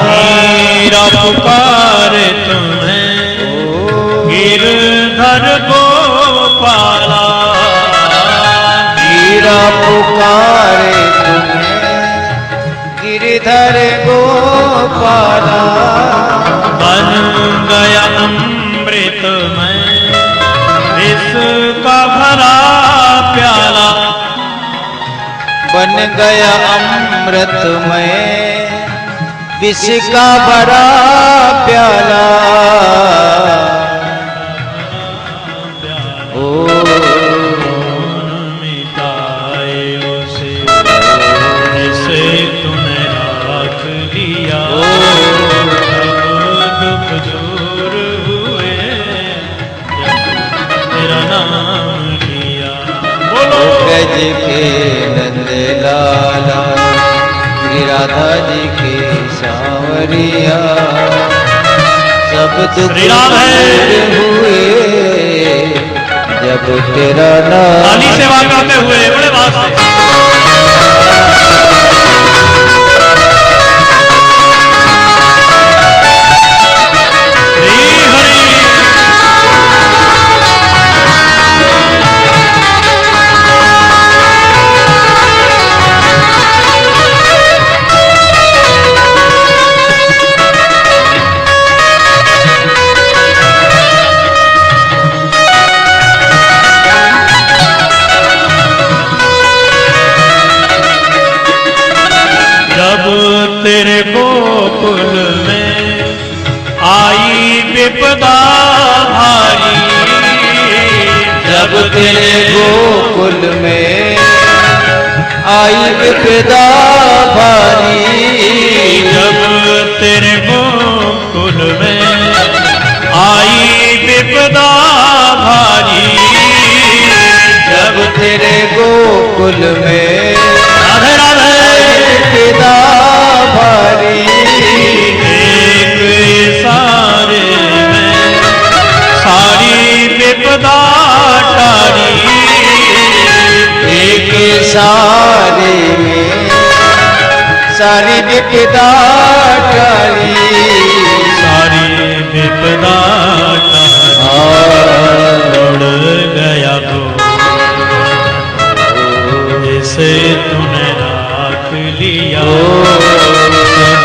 मीरा पुकारे तुम्हें गिरधर गोपाला, मीरा पुकारे तुम्हें गिरधर गोपाला। बन गया अमृत में इसका भरा प्याला, बन गया अमृत में विष का बड़ा प्याला। ओ मिटाए उसे जिसे तूने राख लिया, सब दुख दूर हुए जब तेरा नाम लिया। बोलो। ब्रज के नंद लाला श्री राधा जी के सांवरिया, सब दुख श्री राम है। दूर हुए जब तेरा नाम। ताली सेवा करते हुए बड़े भाव से। श्री हरि जब तेरे गोकुल में आई विपदा भारी, जब तेरे गोकुल में आई विपदा भारी, जब तेरे गोकुल में आई विपदा भारी, जब तेरे गोकुल में राधे राधे विपदा भारी, एक इशारे में सारी विपदा टारी, एक सारे में सारी विपदा टाली, सारी विपदा उड़ गया वो जिसे तूने राख लिया, सब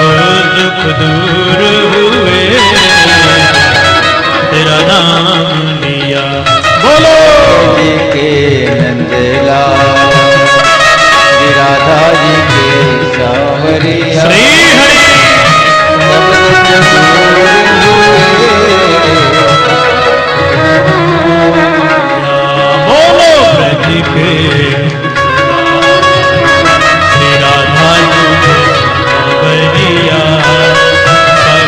दुख दूर हुए तेरा नाम लिया। बोलो। के नंद सावरिया श्री हरि सब दुख दूर हुए। बोलो ब्रज के श्री राधा जी के सावरिया सब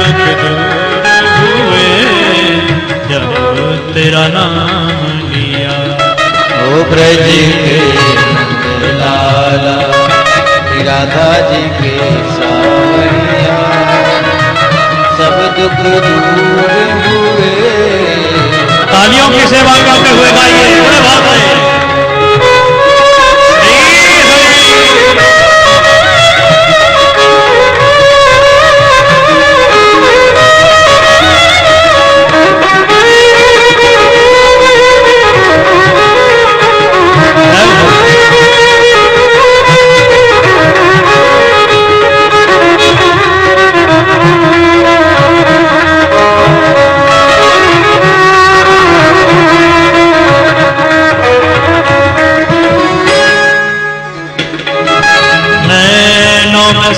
दुख दूर हुए जब तेरा नाम लिया। ओ ब्रज के नंद लाला श्री राधा जी के सावरिया सब दुख दूर हुए। तालियों की सेवा करते हुए गाइए बड़े भाव से। श्री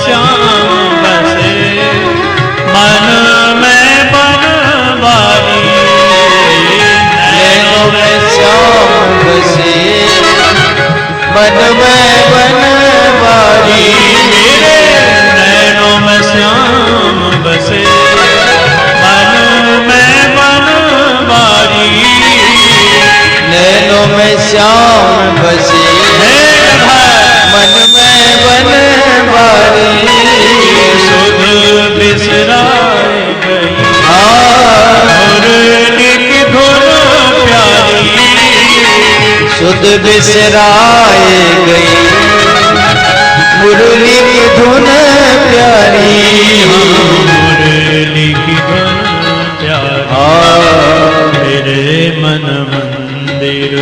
श्याम बसे मन में बनवारी नैनों में श्याम बसे मन में बनवारी। मेरे नैनों में श्याम बसे मन में बनवारी। नैनों में श्याम बसे मन में बनवारी। सुध बिसराए गई मुरली की धुन प्यारी। सुध बिसराए गई मुरली की धुन प्यारी। मुरली की धुन प्यारी मेरे मन मंदिर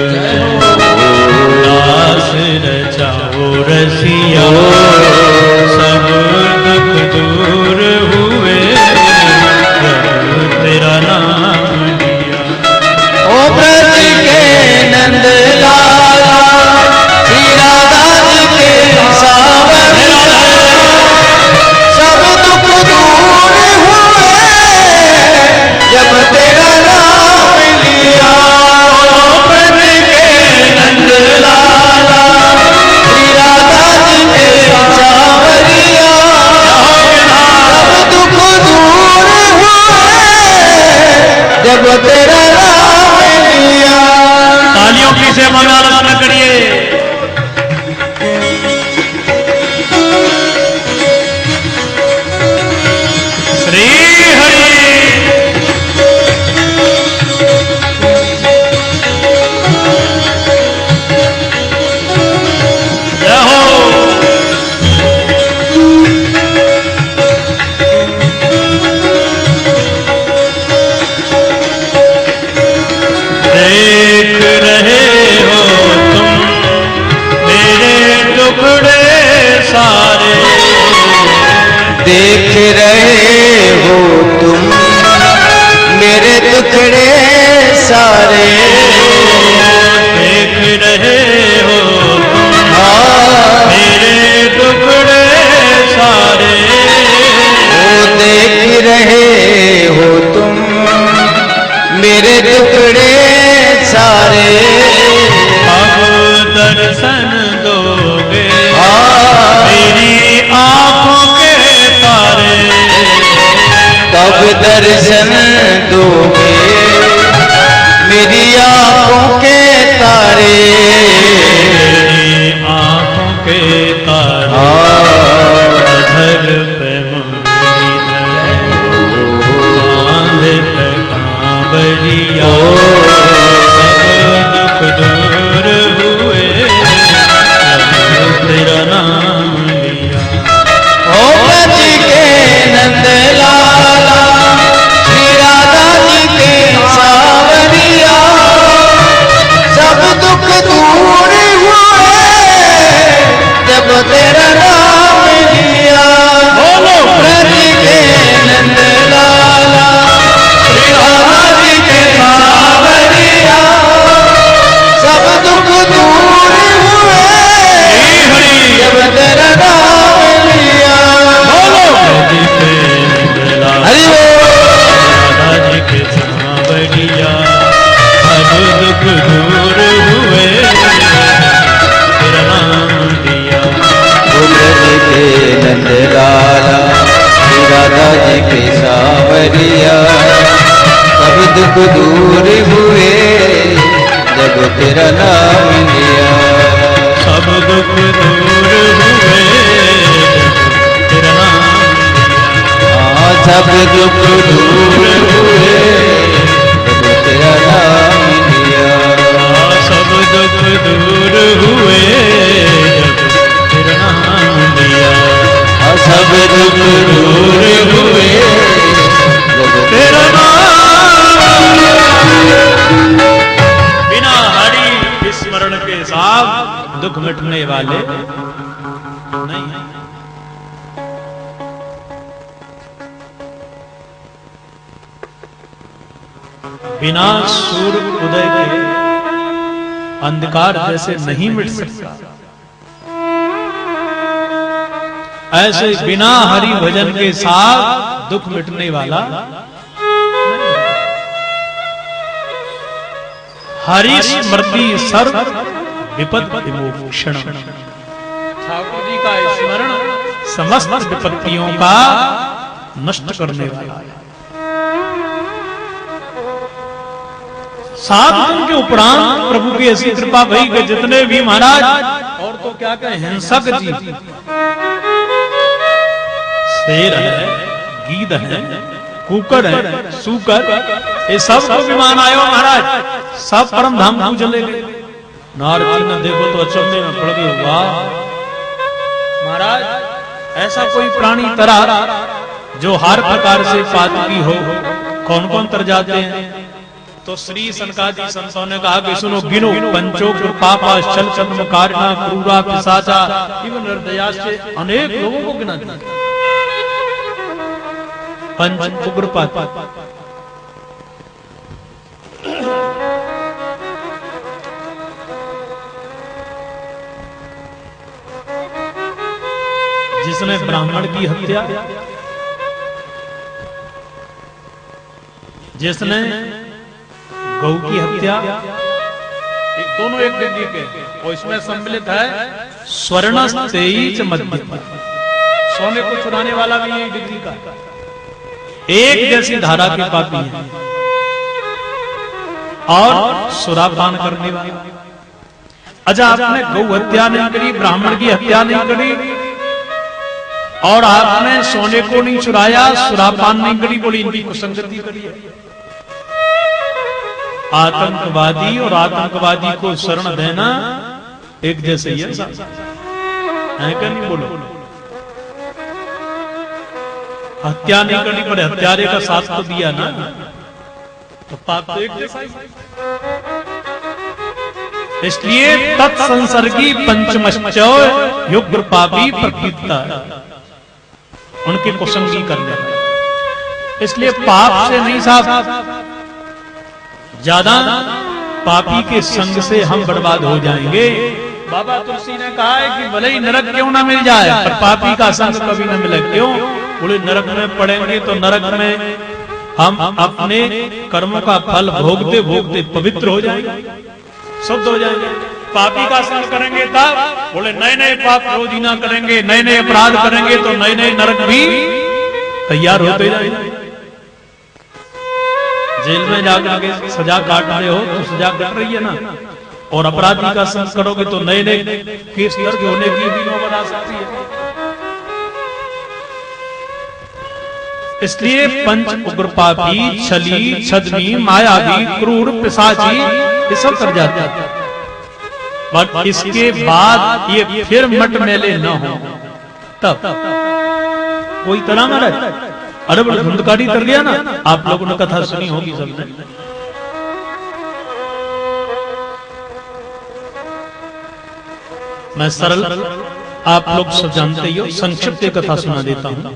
दास रचाओ रसिया सब दुख दूर हुए जब तेरा नाम लिया। ओ ब्रज के नंद लाला श्री राधा जी के सावरिया सब दुख दूर हुए जब तेरा नाम लिया। ओ ब्रज के नंद लाला श्री राधा जी के सावरिया सब दुख दूर हुए जब तेरा नाम लिया। तालियों की सेवा में आराधना करिए। श्री हरि जय हो। देख रहे हो तुम मेरे टुकड़े सारे। देख रहे हो तुम मेरे टुकड़े सारे। देख रहे हो तुम हाँ मेरे टुकड़े सारे। वो देख रहे हो तुम मेरे टुकड़े सारे। अब दर्शन दोगे हाँ मेरी आंखों के तारे। तब दर्शन दोगे मेरी आंखों के तारे। मेरी आंखों के तारे अधर पे मुरली धरे बांध पे कांवरिया सब दुख दूर हुए जब तेरा नाम लिया। ओ ब्रज के नंद लाला श्री राधा जी के सावरिया सब दुख दूर हुए जब तेरा नाम लिया। बोलो ब्रज के नंद लाला श्री राधा जी के सावरिया सब दुख दूर हुए जब तेरा नाम लिया। कांवरिया सब दुख दूर हुए जब तेरा नाम लिया। सब दुख दूर हुए तेरा नाम। हाँ सब दुख दूर हुए जब तेरा नाम लिया। सब दुख दूर हुए जब तेरा नाम लिया। सब दुख दूर हुए जब तेरा नाम। बिना हरि स्मरण के साथ दुख मिटने वाले नहीं। बिना सूर्य उदय के अंधकार जैसे नहीं मिट सकता, ऐसे बिना हरि भजन के साथ दुख मिटने वाला नहीं। हरि स्मृति सर्व विपद विमोक्षण। ठाकुर जी का स्मरण समस्त विपत्तियों का नष्ट करने वाला है। 7 दिन के उपरांत प्रभु की ऐसी कृपा भई कि जितने भी महाराज और तो क्या कहें हिंसक जी, शेर है, गीद है, कुकर है, सूकर, ये सब को विमान आयो महाराज, सब परम धाम को चले गए। नारद जी ने देखो तो अचंभे में पड़ गए, वाह महाराज ऐसा कोई प्राणी तरा जो हर प्रकार से पातकी हो, कौन कौन तर जाते हैं? तो श्री सनकादि संतों ने कहा कि सुनो गिनो पंचोग्र पापा छल चंद्र कारणा क्रूरा पिशाचा एवं निर्दया से अनेक लोगों को गिना दिया। पंच उग्र पाप जिसने ब्राह्मण की हत्या, जिसने गौ की हत्या, दोनों एक डिग्री के, और इसमें सम्मिलित है स्वर्ण तेईच मध्य, सोने को चुराने वाला भी एक डिग्री का, एक जैसी धारा के पापी है, और सुरापान करने वाला। अच्छा आपने गौ हत्या नहीं करी, ब्राह्मण की हत्या नहीं करी, और आपने सोने को नहीं चुराया, सुरापान नहीं करी, बोली इनकी कुसंगति करी है। आतंकवादी और आतंकवादी को शरण देना एक जैसे ही है क्या? नहीं बोलो, हत्या नहीं करनी पड़े, हत्यारे का साथ तो दिया ना, तो पाप तो एक जैसा ही। इसलिए तत्संसर्गी पंचमश्चो युग्र पापी प्रकृता, उनकी कुसंगी करने। इसलिए पाप से नहीं साफ, ज्यादा पापी के संग से हम बर्बाद हो जाएंगे। बाबा तुलसी ने कहा है कि भले ही नरक क्यों ना मिल जाए पर पापी का संग कभी ना मिले। क्यों? बोले नरक में पड़ेंगे तो नरक में हम अपने कर्मों का फल भोगते भोगते पवित्र हो जाएंगे, शुद्ध हो जाएंगे। पापी का संग करेंगे तब बोले नए नए पाप रोज ही ना करेंगे, नए नए अपराध करेंगे तो नए नए नरक भी तैयार होते जाएंगे। जेल में जाकर के सजा काट रहे हो तो सजा कट रही है ना, और अपराधी का संग करोगे तो नए नए केस दर्ज होने की भी नौबत आ सकती है। इसलिए पंच उग्र पापी, छली, छदनी, मायावी, क्रूर, पिशाची ये सब कर जाते हैं। बट इसके बाद ये फिर मट मेले न हो तब कोई तरह न रहे। अरे बड़े धुंधकारी कर गया ना, आप लोगों ने कथा सुनी होगी सबने। मैं सरल, आप लोग सब जानते ही हो, संक्षिप्त कथा सुना देता हूं।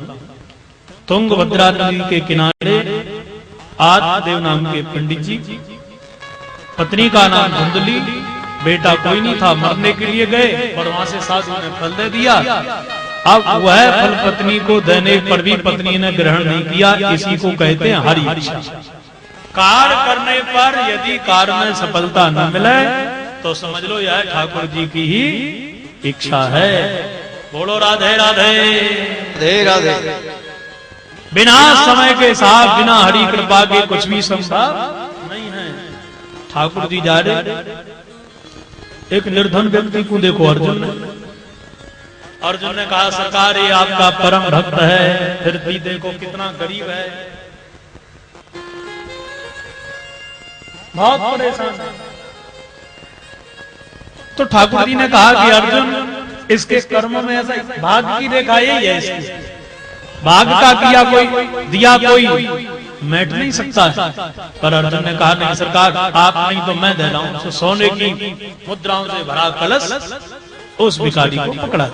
तुंगभद्रा नदी के किनारे आत्मदेव नाम के पंडित जी, पत्नी का नाम धुंधली, बेटा कोई नहीं था, मरने के लिए गए और वहां से साधु ने फल दे दिया। अब वह फल पत्नी को देने पर भी पत्नी ने ग्रहण नहीं किया। इसी को कहते हैं हरि इच्छा। कार्य करने पर यदि कार्य में सफलता न मिले तो समझ लो यह ठाकुर जी की ही इच्छा है। बोलो राधे राधे राधे राधे। बिना समय के साथ, बिना हरि कृपा के कुछ भी संभव नहीं है। ठाकुर जी जा रहे, एक निर्धन व्यक्ति को देखो अर्जुन ने कहा सरकार ये आपका परम भक्त है, फिर भी देखो कितना गरीब है, बहुत परेशान है। तो ठाकुर जी ने कहा कि अर्जुन इसके कर्मों में ऐसा भाग्य की रेखा यही है, इसकी भाग्य का किया कोई दिया कोई मैट नहीं सकता है। पर अर्जुन ने कहा नहीं सरकार, आप नहीं तो मैं दे रहा हूं। तो सोने की मुद्राओं से भरा कलश उस भिखारी को पकड़ा।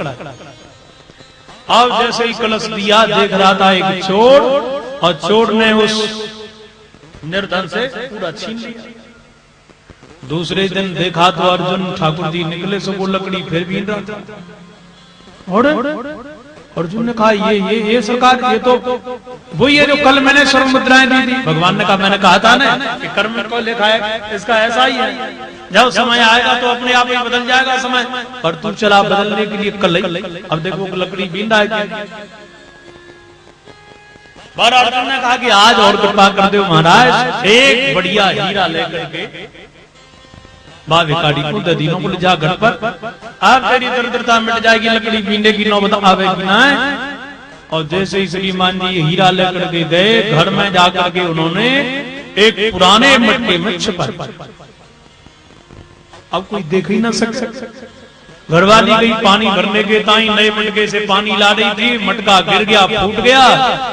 अब जैसे ही कलश दिया, देख रहा था एक चोर, और चोर ने उस निर्धन से पूरा छीन लिया। दूसरे दिन देखा तो अर्जुन ठाकुर जी निकले, सो वो लकड़ी फिर बीन रहा था। और अर्जुन ने कहा ये सरकार, ये तो वही है जो कल मैंने स्वर्ण मुद्राएं दी थी। भगवान ने कहा मैंने कहा था ना कि कर्म को लिखा है, इसका ऐसा ही है, जब समय आएगा तो अपने आप ही बदल जाएगा समय। पर तू चला बदलने के लिए कल ही, अब देखो लकड़ी बीन रहा है। पर अर्जुन ने कहा कि आज और कृपा कर दो महाराज, एक बढ़िया हीरा लेकर के बा भिखारी को दे दीनों को ले जा घर पर, आप तेरी दरिद्रता मिट जाएगी, लकड़ी बीनने की नौबत आवेगी ना। और जैसे ही श्रीमान जी हीरा लेकर के गए, घर में जाकर के उन्होंने एक पुराने मटके में छिपा। अब कोई देख ही ना सकता। घरवाली गई पानी भरने के ताई, नए मटके से पानी ला रही थी, मटका गिर गया, फूट गया।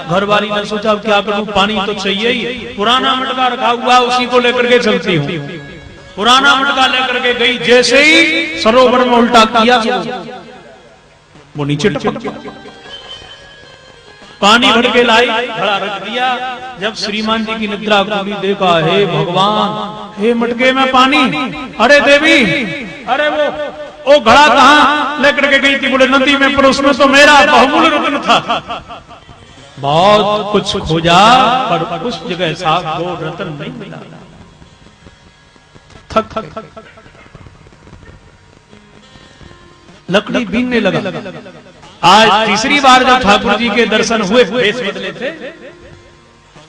घरवाली ने सोचा क्या करूं, पानी तो चाहिए ही, पुराना मटका रखा हुआ उसी को लेकर के चलती हूँ। पुराना मटका लेकर के गई, जैसे ही सरोवर में उल्टा किया वो नीचे टपक गया। पानी भर के लाई, घड़ा रख दिया। जब श्रीमान जी की निद्रा खुली, देखा हे भगवान, हे मटके में पानी, अरे देवी, अरे वो घड़ा कहाँ लेकर के गई थी? बोले नदी में, पर उसमें तो मेरा बहुमूल्य रत्न था। बहुत कुछ खोजा पर उस जगह साफ वो रत्न नहीं मिला। थक लकड़ी बीनने लगा। आज तीसरी बार जब ठाकुर जी के दर्शन हुए, वेश बदले थे,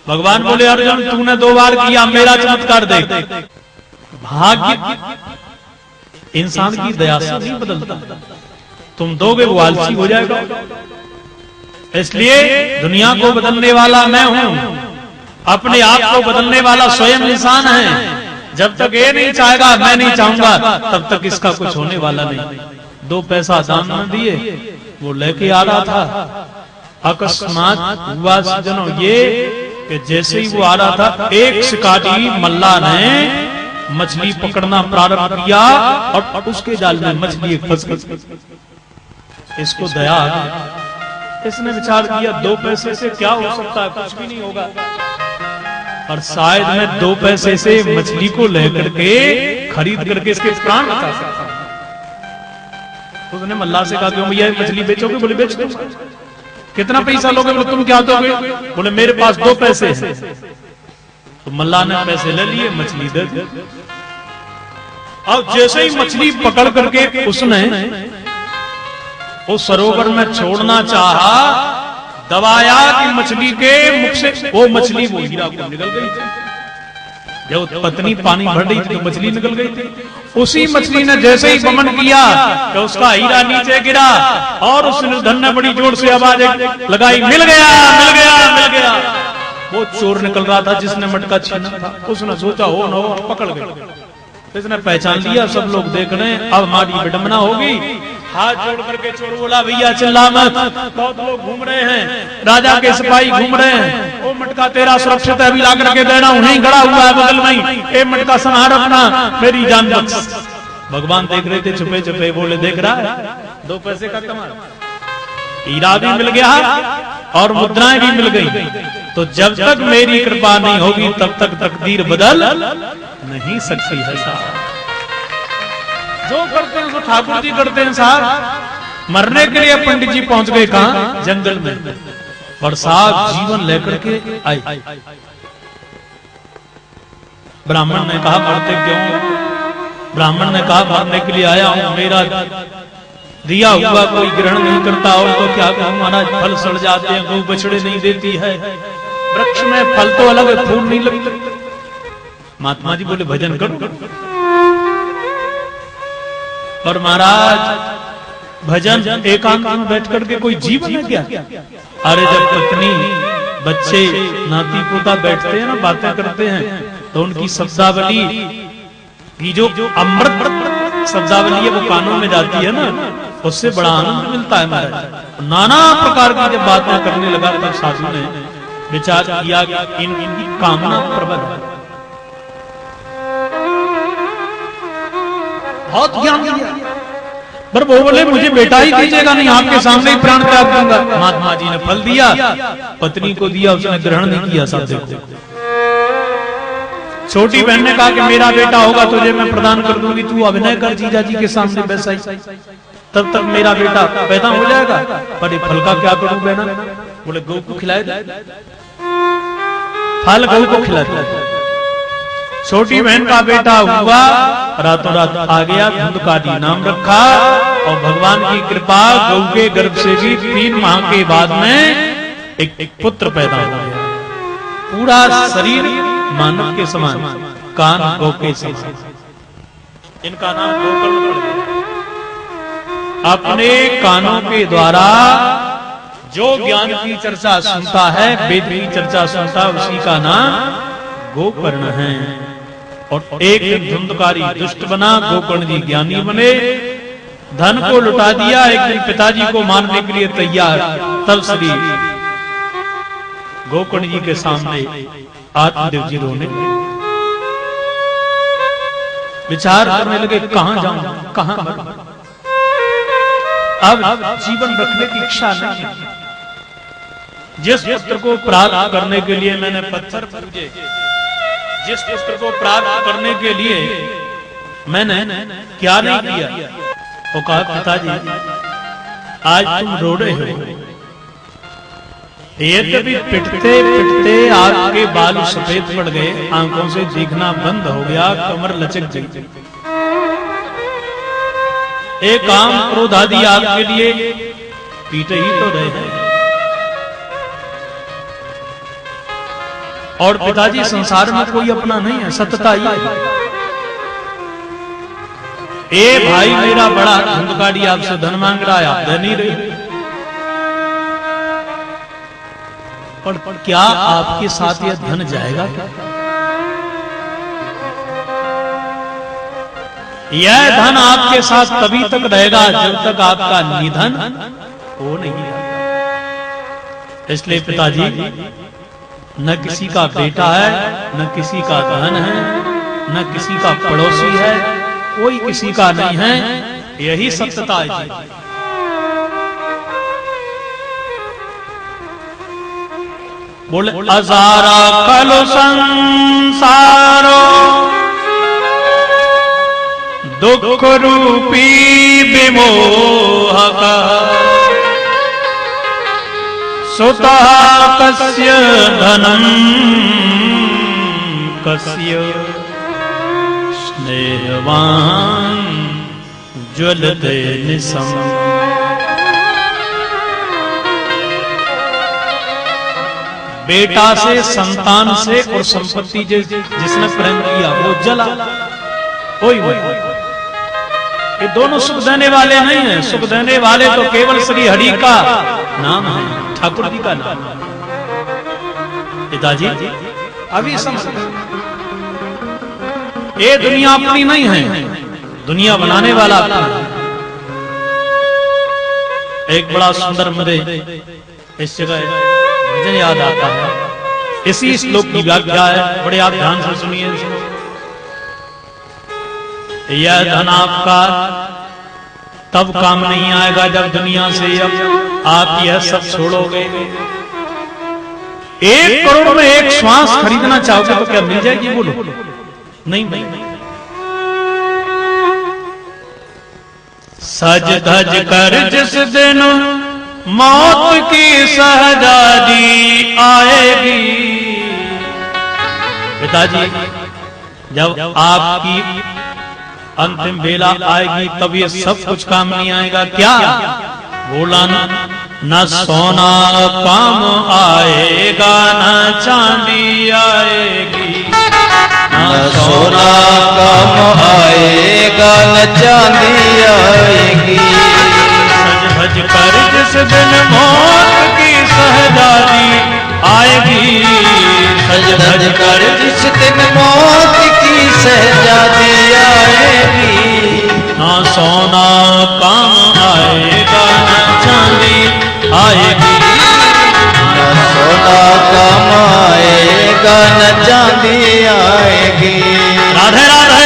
भगवान बोले अर्जुन तूने 2 बार किया, मेरा चमत्कार देख। भाग्य इंसान की दया से नहीं बदलता, तुम दोगे वो आलसी हो जाएगा। इसलिए दुनिया को बदलने वाला मैं हूं, अपने आप को बदलने वाला स्वयं इंसान है। जब तक ये नहीं चाहेगा, मैं नहीं चाहूंगा, तब तक इसका कुछ होने वाला नहीं। 2 पैसा दान न दिए, वो लेके आ रहा था, अकस्मात हुआ सज्जनों ये कि जैसे ही वो आ रहा था, एक शिकारी मल्ला ने मछली पकड़ना प्रारंभ किया और उसके जाल में मछली फंस गई। इसको दया आ गई। इसने विचार किया 2 पैसे से क्या हो सकता है, कुछ भी नहीं होगा। और शायद मैं 2 पैसे से मछली को लेकर के खरीद करके इसके प्राण बचा सकता हूं। तो उसने मल्ला से कहा क्यों भैया मछली बेचोगे? बोले बेच दो। कितना पैसा लोगे? बोले तुम क्या दोगे? बोले मेरे पास 2 पैसे हैं। तो मल्ला ने पैसे ले लिए, मछली दे दी। अब जैसे ही मछली पकड़ करके उसने उस सरोवर में छोड़ना चाहा, दबाया कि मछली के मुख से वो मछली वो हीरा को निकल गई थी। जब पत्नी पानी भर रही थी तो मछली निकल गई थी। उसी मछली ने जैसे ही वमन किया तो उसका हीरा नीचे गिरा और उस निर्धन ने बड़ी जोर से आवाज लगाई, मिल गया, मिल गया, मिल गया। वो चोर निकल रहा था जिसने मटका छीना था। उसने सोचा हो न हो पकड़ गए। इसने पहचान लिया, सब लोग देख रहे हैं, अब हमारी विडंबना होगी। हाथ जोड़ करके चोर बोला भैया चिल्ला मत, बहुत लोग घूम रहे हैं, राजा के सिपाही घूम रहे हैं, वो मटका तेरा सुरक्षित है, अभी ला करके देना, उन्हीं गड़ा हुआ है बगल में, ये मटका संभाल अपना, मेरी जान बच। भगवान देख रहे थे छुपे छुपे, बोले देख रहा है 2 पैसे का कमाल, हीरा भी मिल गया और मुद्राएं भी मिल गई। तो जब तक मेरी कृपा नहीं होगी तब तक तकदीर बदल नहीं सकती है साहब। जो करते हैं तो ठाकुर जी करते हैं साहब। मरने के लिए पंडित जी पहुंच गए कहां? जंगल में। और साहब जीवन लेकर के आए। ब्राह्मण ने कहा मरते क्यों? ब्राह्मण ने कहा मरने के लिए आया हूं, मेरा दिया हुआ कोई ग्रहण नहीं करता, और तो क्या कहूं महाराज, फल सड़ जाते हैं, गौ बछड़े नहीं देती है, वृक्ष में फल तो अलग है, फूल नहीं लगते। महात्मा जी बोले भजन करो, और महाराज भजन एकांत में बैठ करके कोई जीवन है क्या? अरे जब पत्नी बच्चे नाती पोता बैठते हैं ना, बातें करते हैं, तो उनकी शब्दावली की जो अमृत शब्दावली है वो कानों में जाती है ना, उससे बड़ा आनंद मिलता है महाराज। नाना प्रकार की जब बातें करने लगा तब साधु ने विचार किया कि इनकी कामना प्रबल है, बहुत ज्ञान दिया, पर वो बोले मुझे बेटा ही दीजिएगा नहीं, आपके सामने ही प्राण त्याग दूंगा। महात्मा जी ने फल दिया, पत्नी को दिया, उसने ग्रहण नहीं किया। सब देखो, छोटी बहन ने कहा कि मेरा बेटा होगा तुझे मैं प्रदान कर दूंगी, तू अभिनय कर जीजा जी के सामने वैसा ही, तब तक मेरा बेटा पैदा हो जाएगा। पर ये फल का क्या करूं बहना? बोले गौ को खिलाए दे, फल गौ को खिला दे। छोटी बहन का बेटा हुआ, रातों रात आ गया, धुंधकारी नाम रखा, और भगवान की कृपा गौ के गर्भ से भी 3 माह के बाद में एक पुत्र पैदा हो गया। पूरा शरीर मानव के समान, कान गौ के समान, इनका नाम गोकर्ण पड़ गया। अपने कानों के द्वारा जो ज्ञान की चर्चा सुनता है, वेद की चर्चा सुनता है, उसी का नाम गोकर्ण है। और एक दिन धुंधकारी दुष्ट बना, गोकर्ण जी ज्ञानी बने, धन को लुटा दिया। एक दिन पिताजी को मारने के लिए तैयार, तब श्री गोकर्ण जी के सामने आत्मदेव जी रोने लगे, विचार करने लगे कहां जाऊं, कहां मरूं, अब जीवन रखने की इच्छा नहीं है। जिस पुत्र को प्राप्त करने के लिए मैंने पत्थर पूजे, जिस पुत्र को प्राप्त करने के लिए मैंने क्या नहीं किया, वो कहा पिताजी आज तुम रो रहे हो, यद्यपि पिटते पिटते आपके बाल सफेद पड़ गए, आंखों से दिखना बंद हो गया, कमर लचक गई, एक काम क्रोध आदि आपके लिए पीटे ही तो रहे हैं। और पिताजी संसार में कोई अपना नहीं है, सत्यता ही है। ए भाई मेरा बड़ा धुंधकारी आपसे धन मांग रहा है, आप दे नहीं रहे, पर क्या आपके साथ यह धन जाएगा क्या? यह धन आपके साथ तभी तक रहेगा जब तक आपका निधन हो नहीं। इसलिए पिताजी न किसी का बेटा है, न किसी का धन है, न किसी का पड़ोसी है, कोई किसी का नहीं है, यही सत्यता है जी। बोले अजारा कलो संसारो दुख रूपी विमोहक, सुता कस्य धनम कस्य स्नेहवान ज्वलते निसम। बेटा से, संतान से और संपत्ति जिसने प्रेम किया वो जला, कोई वही। ये दोनों सुख देने वाले नहीं हैं, सुख देने वाले तो केवल श्री हरि का नाम है, ठाकुर जी का नाम। पिताजी अभी समझ, ये दुनिया अपनी नहीं है, दुनिया बनाने वाला अपना। एक बड़ा सुंदर मुझे इस जगह भजन याद आता है, इसी श्लोक की व्याख्या है, बड़े आप ध्यान से सुनिए। यह धन आपका तब काम नहीं आएगा जब दुनिया से अब आप यह सब छोड़ोगे। 1 करोड़ में 1 श्वास खरीदना चाहोगे तो क्या मिल जाएगी? बोलो नहीं, नहीं। सज धज कर जिस दिन मौत की सहजादी आएगी। पिताजी जब आपकी अंतिम बेला आएगी तब ये सब कुछ काम नहीं आएगा। क्या बोला न सोना काम आएगा न चांदी आएगी, न सोना काम आएगा न चांदी आएगी। सज भज कर जिस दिन मौत की सहजादी आएगी, सज धज कर जिस दिन मौत की सहजादी आएगी। ना सोना काम आएगा न चांदी आएगी, न सोना काम आएगा न चांदी आएगी। राधे राधे।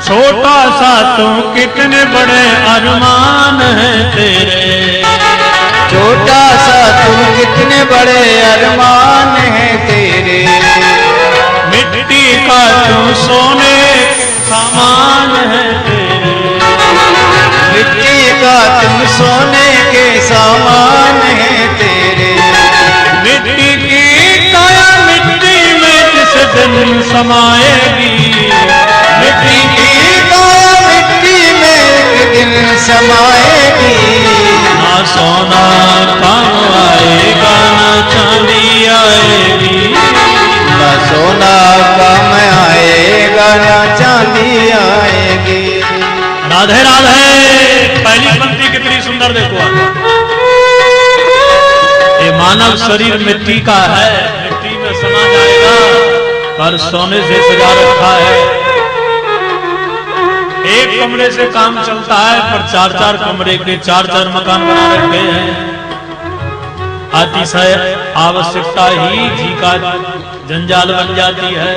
छोटा सा तू कितने बड़े अरमान हैं तेरे, छोटा सा तू कितने बड़े अरमान हैं तेरे। मिट्टी का तू सोने सामान है तेरे, मिट्टी का तुम सोने के सामान है तेरे। मिट्टी की काया मिट्टी में जिस दिन समाएगी, मिट्टी की काया मिट्टी में एक दिन समाएगी। ना सोना काम आएगा ना चांदी आएगी, न सोना काम आएगा न चांदी आएगी। राधे राधे। पहली पंक्ति कितनी सुंदर देखो, ये मानव शरीर मिट्टी का है, मिट्टी में समा जाएगा, पर सोने से सजा रखा है। एक कमरे से काम चलता है, पर चार चार कमरे के चार चार मकान बना रखे हैं। अतिशय आवश्यकता ही जी का जंजाल बन जाती है।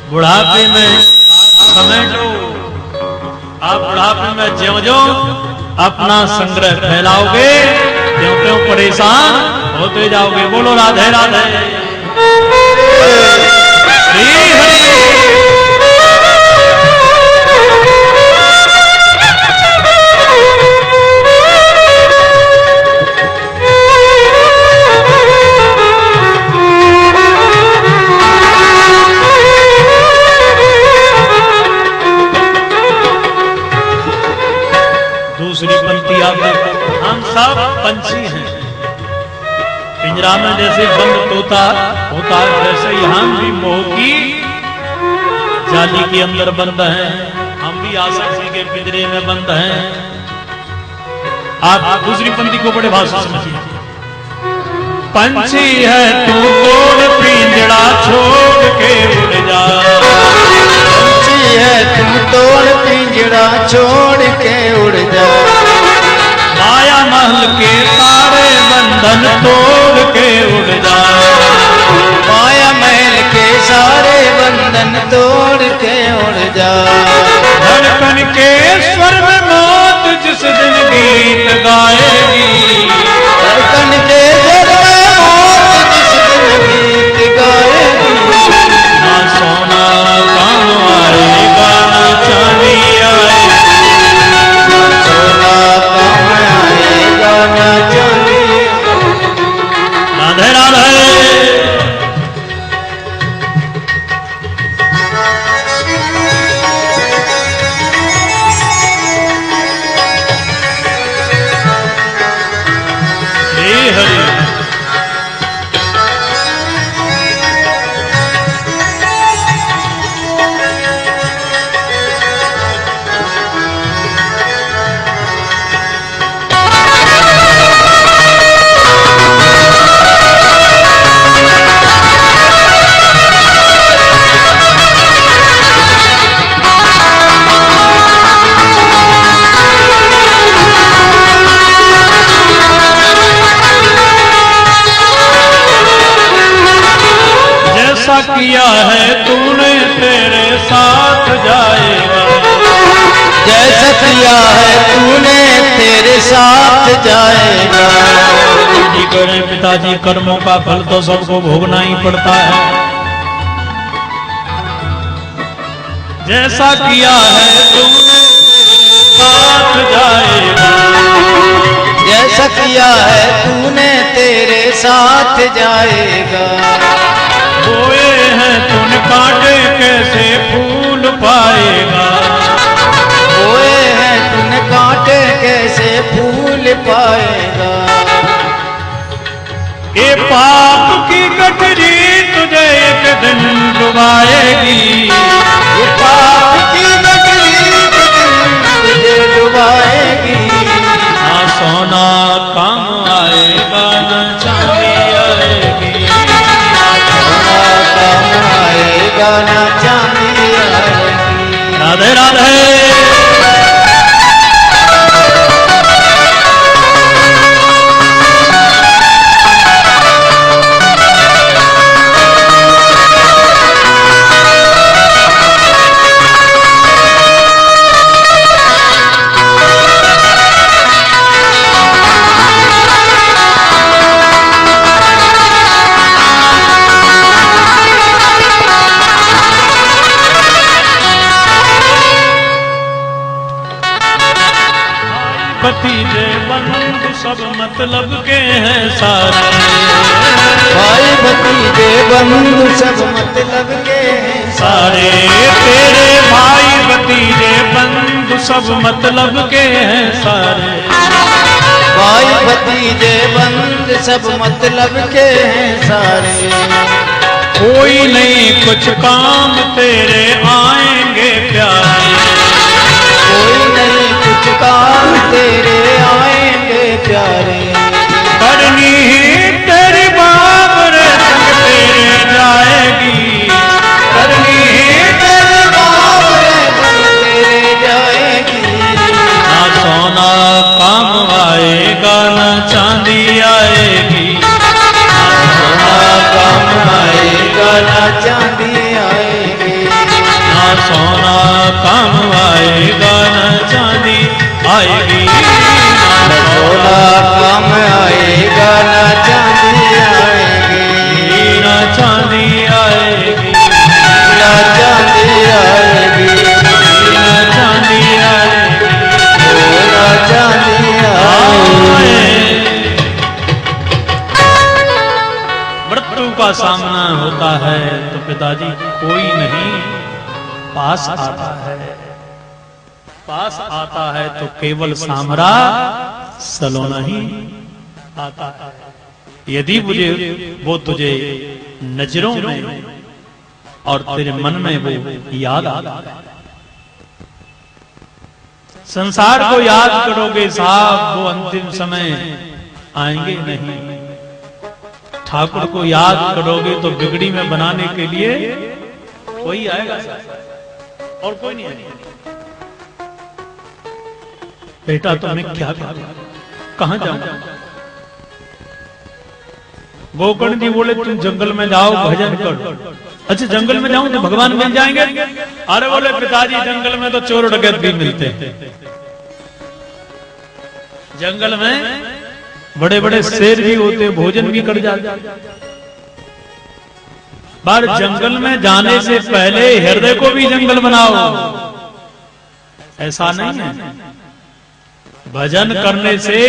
बुढ़ापे में समेटो, आप बुढ़ापे में ज्यों ज्यों अपना संग्रह फैलाओगे त्यों त्यों परेशान होते जाओगे। बोलो राधे राधे। श्री हरि। दूसरी पंक्ति आप हम सब पंछी हैं, पिंजरा में जैसे बंद तोता होता है वैसे ही हम भी मोह की जाली के अंदर बंद हैं। हम भी आसक्ति के पिंजरे में बंद हैं। आप दूसरी पंक्ति को बड़े भाव से समझिए। पंछी है तू तोड़ पिंजरा छोड़ के उड़ जा, पंछी है तू तोड़ पिंजरा छोड़ के उड़ जा। माया महल के सारे बंधन तोड़ के उड़ जा, माया महल के सारे बंधन तोड़ के उड़ जा। धड़कन के स्वर में मौत जिस दिन गीत गाएगी, धड़कन के स्वर में मौत जिस दिन गीत गाएगी। ना सोना काम आएगा ना चांदी आएगी, सोना काम आएगा न चांदी। राधे राधे। किया है तूने तेरे साथ जाएगा, जैसा किया है तूने तेरे साथ जाएगा। जी करें पिताजी, कर्मों का फल तो सबको भोगना ही पड़ता है। जैसा किया है तूने साथ जाएगा, जैसा किया है तूने तेरे साथ जाएगा। बोए हैं तूने कांटे कैसे फूल पाएगा, बोए हैं तूने कांटे कैसे फूल पाएगा। ये पाप की गठरी तुझे एक दिन डुबाएगी, ये पाप की गठरी तुझे डुबाएगी। ना सोना काम आएगा न चांदी आएगी, सोना काम आएगा ना चांदी आएगी। राधे राधे। भतीजे बंधु सब मतलब के हैं सारे, भाई भतीजे बंधु सब मतलब के हैं सारे तेरे भाई भतीजे बंधु सब मतलब के हैं सारे, भाई भतीजे बंधु सब मतलब के हैं सारे। कोई नहीं कुछ काम तेरे आएंगे प्यारे, कोई नहीं कुछ काम तेरे आएंगे प्यारे। करनी ही तेरी बाबरे संग तेरे जाएगी, करनी ही तेरे बाबरे संग तेरे जाएगी। ना सोना काम आएगा न चांदी आएगी, सोना काम आएगा ना चांदी आएगी। ना सोना काम आएगा न चांदी आएगी, ना सोना काम आएगा ना चांदी आएगी। ना चांदी आएगी, ना चांदी आएगी। ना चांदी आएगी, ना चांदी आएगी। मृत्यु का सामना होता है तो पिताजी कोई नहीं पास आता है, पास आता है तो केवल सामरा सलोना ही आता है। यदि मुझे वो तुझे नजरों में और तेरे मन में वो याद आता है, संसार को याद करोगे साहब वो अंतिम समय आएंगे नहीं। ठाकुर को याद करोगे तो बिगड़ी में बनाने के लिए कोई आएगा और कोई नहीं आएगा। बेटा तो मैं क्या करूं, कहां जाऊं? गोकर्ण जी बोले तुम जंगल में जाओ भजन करो। अच्छा जंगल में जाऊं तो भगवान मिल जाएंगे? अरे बोले पिताजी जंगल में तो चोर डकैत भी मिलते हैं, जंगल में बड़े बड़े शेर भी होते, भोजन भी कर जाते। पर जंगल में जाने से पहले हृदय को भी जंगल बनाओ, ऐसा नहीं है। भजन करने से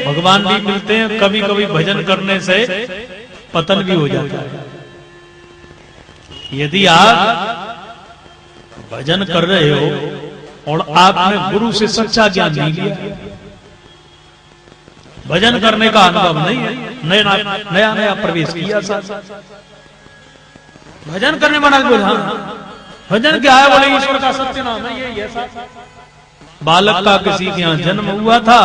भगवान भी मिलते हैं, कभी कभी भजन करने से पतन भी हो जाता है। यदि आप भजन कर रहे हो और आपने गुरु से सच्चा ज्ञान नहीं लिया, भजन करने का अनुभव नहीं है, नया नया प्रवेश किया भजन करने वाला बोला भजन क्या है? बोले ईश्वर का सत्य नाम है ये ऐसा। बालक का किसी के यहाँ जन्म हुआ था,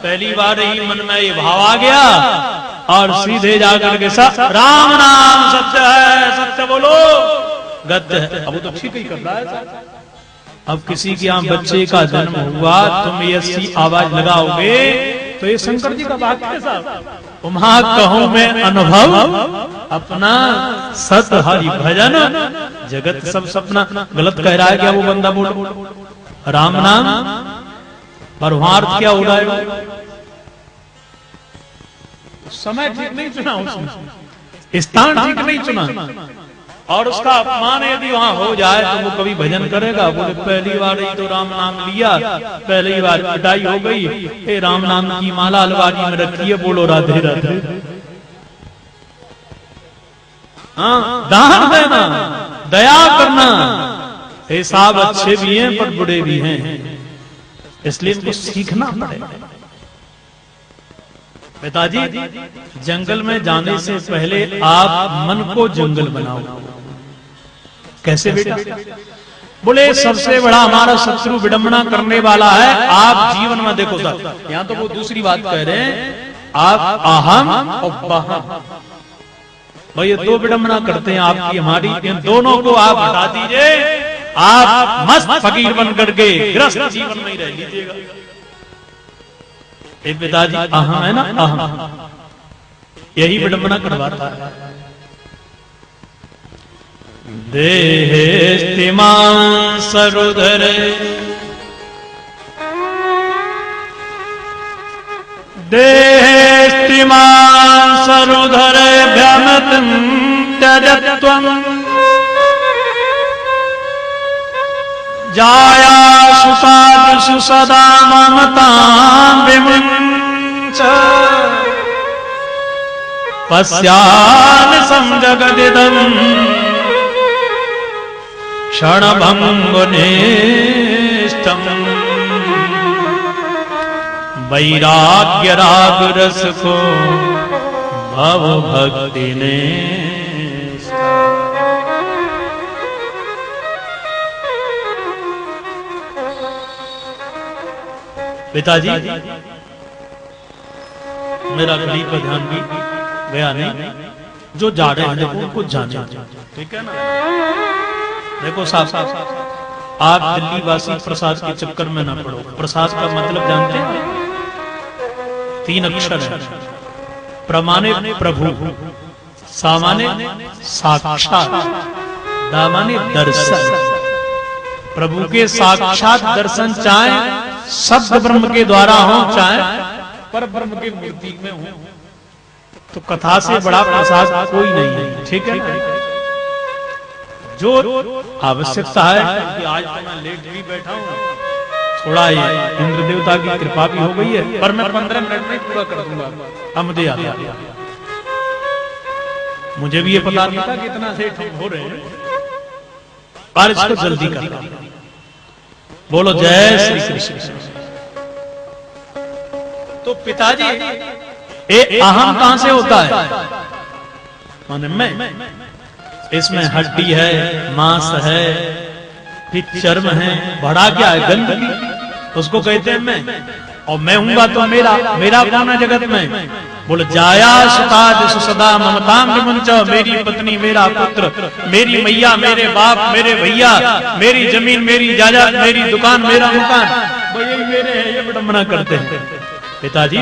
पहली बार ही मन में ये भाव आ गया और सीधे जाकर के राम नाम सत्य है, सत्य बोलो गद्य है। अब वो तो ठीक ही कर रहा है। अब किसी के यहाँ बच्चे का जन्म हुआ, तुम ऐसी आवाज लगाओगे तो ये शंकर जी का वाक्य है साहब। उमा कहूं मैं अनुभव अपना सत हरि भजन जगत सब सपना। गलत कह रहा है क्या वो बंदा? बोलो राम नाम पर वहां अर्थ क्या उड़ाए? समय ठीक नहीं चुना उसने, स्थान ठीक नहीं चुना, और उसका अपमान यदि वहां हो जाए तो वो कभी भजन करेगा? बोले पहली बार ही तो राम नाम लिया, पहली बार पिटाई हो गई, हे राम नाम की माला अलमारी में रखी है, बोलो राधे राधे। हाँ, दान देना, दया करना, ये साहब अच्छे भी हैं पर बुरे भी हैं, इसलिए इनको सीखना पड़ेगा। पिताजी, जंगल में जाने से पहले आप मन को जंगल बनाओ। कैसे बेटा? बोले सबसे बड़ा हमारा शत्रु विडंबना करने वाला है। आप जीवन में देखो सर, यहाँ तो वो दूसरी बात कह रहे हैं, आप अहम और बहम, भाई ये दो विडंबना करते हैं आपकी हमारी, इन दोनों को आप हटा दीजिए, आप मस्त फकीर बन करके गृहस्थ जीवन में ही रह लीजिएगा। एक पिताजी अहम है ना, अहम यही विडंबना करवाता है। देहेस्तिमान सरुधर देहेस्तिमान सरुधर भ्रमतं त्यजत्वं जायासु साधुषु सदा ममतां विमुञ्च पश्यामि संजगदिदम् क्षणभंगुनिष्ठम् वैराग्य राग रस को भव भक्ति ने। पिताजी, मेरा घड़ी पर ध्यान भी गया नहीं, जो जा रहे हैं देखो उनको जाने, ठीक है ना? देखो साहब, आप दिल्ली वासी प्रसाद के चक्कर में ना पड़ो। प्रसाद का मतलब जानते हैं? 3 अक्षर है। प्रमाणे प्रभु, सामाने साक्षात, दामाने दर्शन। प्रभु के साक्षात दर्शन चाहे शब्द ब्रह्म के द्वारा हो, चाहे पर ब्रह्म की मूर्ति में हो, तो कथा से बड़ा प्रसाद कोई नहीं है, ठीक है? जो आवश्यकता है कि आज तो मैं लेट भी बैठा हूँ, थोड़ा इंद्र देवता की कृपा भी हो गई है, पर मैं 15 मिनट में पूरा कर दूंगा। अब मुझे याद आ गया, मुझे भी ये पता नहीं था कि इतना लेट हो रहे हैं, पर इसको जल्दी करना। बोलो जय श्री कृष्ण। तो पिताजी, ये अहम कहां से होता है? माने मैं, इसमें हड्डी है, मांस है, फिर चर्म है, बड़ा क्या है? गंदगी, उसको कहते हैं मैं। और मैं हूंगा तो मेरा, मेरा कौन है जगत में? बोले जाया सुताज सुसदा ममताम विमुंच, मेरी पत्नी, मेरा पुत्र, मेरी मैया, मेरे बाप, मेरे भैया, मेरी जमीन, मेरी जायदाद, मेरी दुकान, मेरा मकान, यही मेरे है, ये विडंबना करते हैं। पिताजी,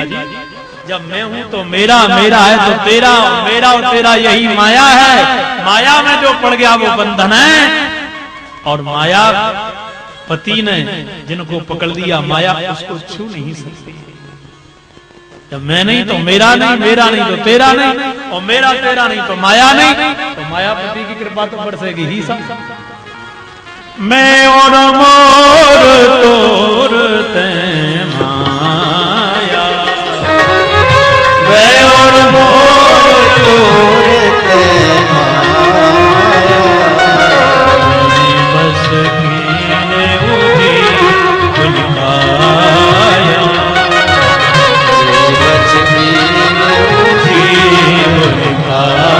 जब मैं हूं तो मेरा, मेरा है तो तेरा, मेरा और तेरा यही माया है। माया में जो पड़ गया वो बंधन है, और माया पति ने जिनको पकड़ लिया, माया उसको छू नहीं सकती। जब मैं नहीं तो मेरा नहीं, मेरा नहीं तो तेरा नहीं, और मेरा तेरा नहीं तो माया नहीं, तो मायापति की कृपा तो बरसेगी ही सब। मैं और मोर तोर ते माया, मैं और मोर तोर ते माया, बस कीने उठी बुलकाया, बस कीने उठी बुलकाया।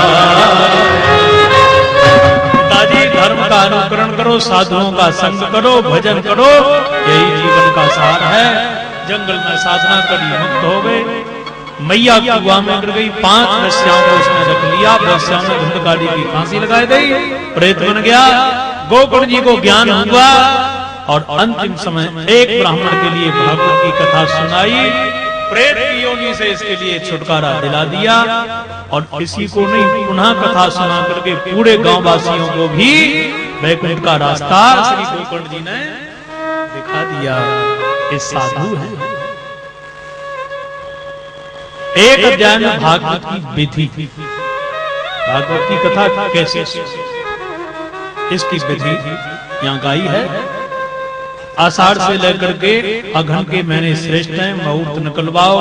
पिताजी, धर्म का अनुकरण करो, साधुओं का संग करो, भजन करो, यही जीवन का सार है। जंगल में साधना करी, मुक्त हो गए। मैया की गुआ में गिर गई, 5 वैश्याओं को उसने रख लिया, वैश्याओं में धुंधकारी की फांसी लगाई गई, प्रेत बन गया। गोकुल जी को ज्ञान हुआ, और अंतिम समय एक ब्राह्मण के लिए भागवत की कथा सुनाई, प्रेत की योनि से इसके लिए छुटकारा दिला दिया। और इसी को नहीं, पुनः कथा सुना करके पूरे गांव वासियों को भी वैकुंठ का रास्ता श्री गोकर्ण जी ने दिखा दिया। ये साधु है। एक अध्याय में भागवत की विधि, भागवत की कथा कैसे, इसकी विधि यहाँ गाई है। आषाढ़ से लेकर के अघन के महीने श्रेष्ठ हैं। मुहूर्त निकलवाओ,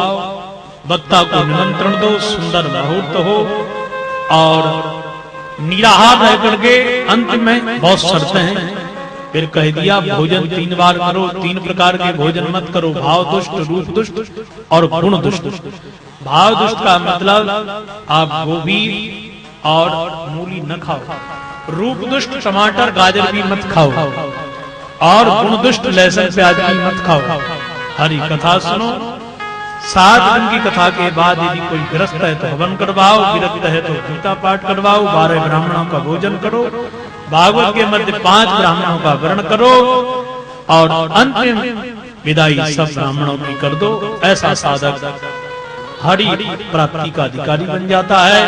वक्ता को निमंत्रण दो, सुंदर मुहूर्त हो, और निराहार रह करके अंत में बहुत शर्तें हैं। फिर कह दिया भोजन 3 बार करो, 3 प्रकार के भोजन मत करो, भाव दुष्ट, रूप दुष्ट और गुण दुष्ट। भाव दुष्ट का मतलब आप गोभी और मूली न खाओ, रूप दुष्ट टमाटर गाजर भी मत खाओ, और गुण दुष्ट लहसुन प्याज भी मत खाओ। हरि कथा सुनो। 7 दिन की कथा के बाद यदि कोई ग्रस्त है तो हवन करवाओ, विरक्त है तो गीता पाठ करवाओ, 12 ब्राह्मणों का भोजन करो, भागवत के मध्य 5 ब्राह्मणों का वर्ण करो, और अंतिम विदाई सब ब्राह्मणों की कर दो। ऐसा साधक हरि प्राप्ति का अधिकारी बन जाता है।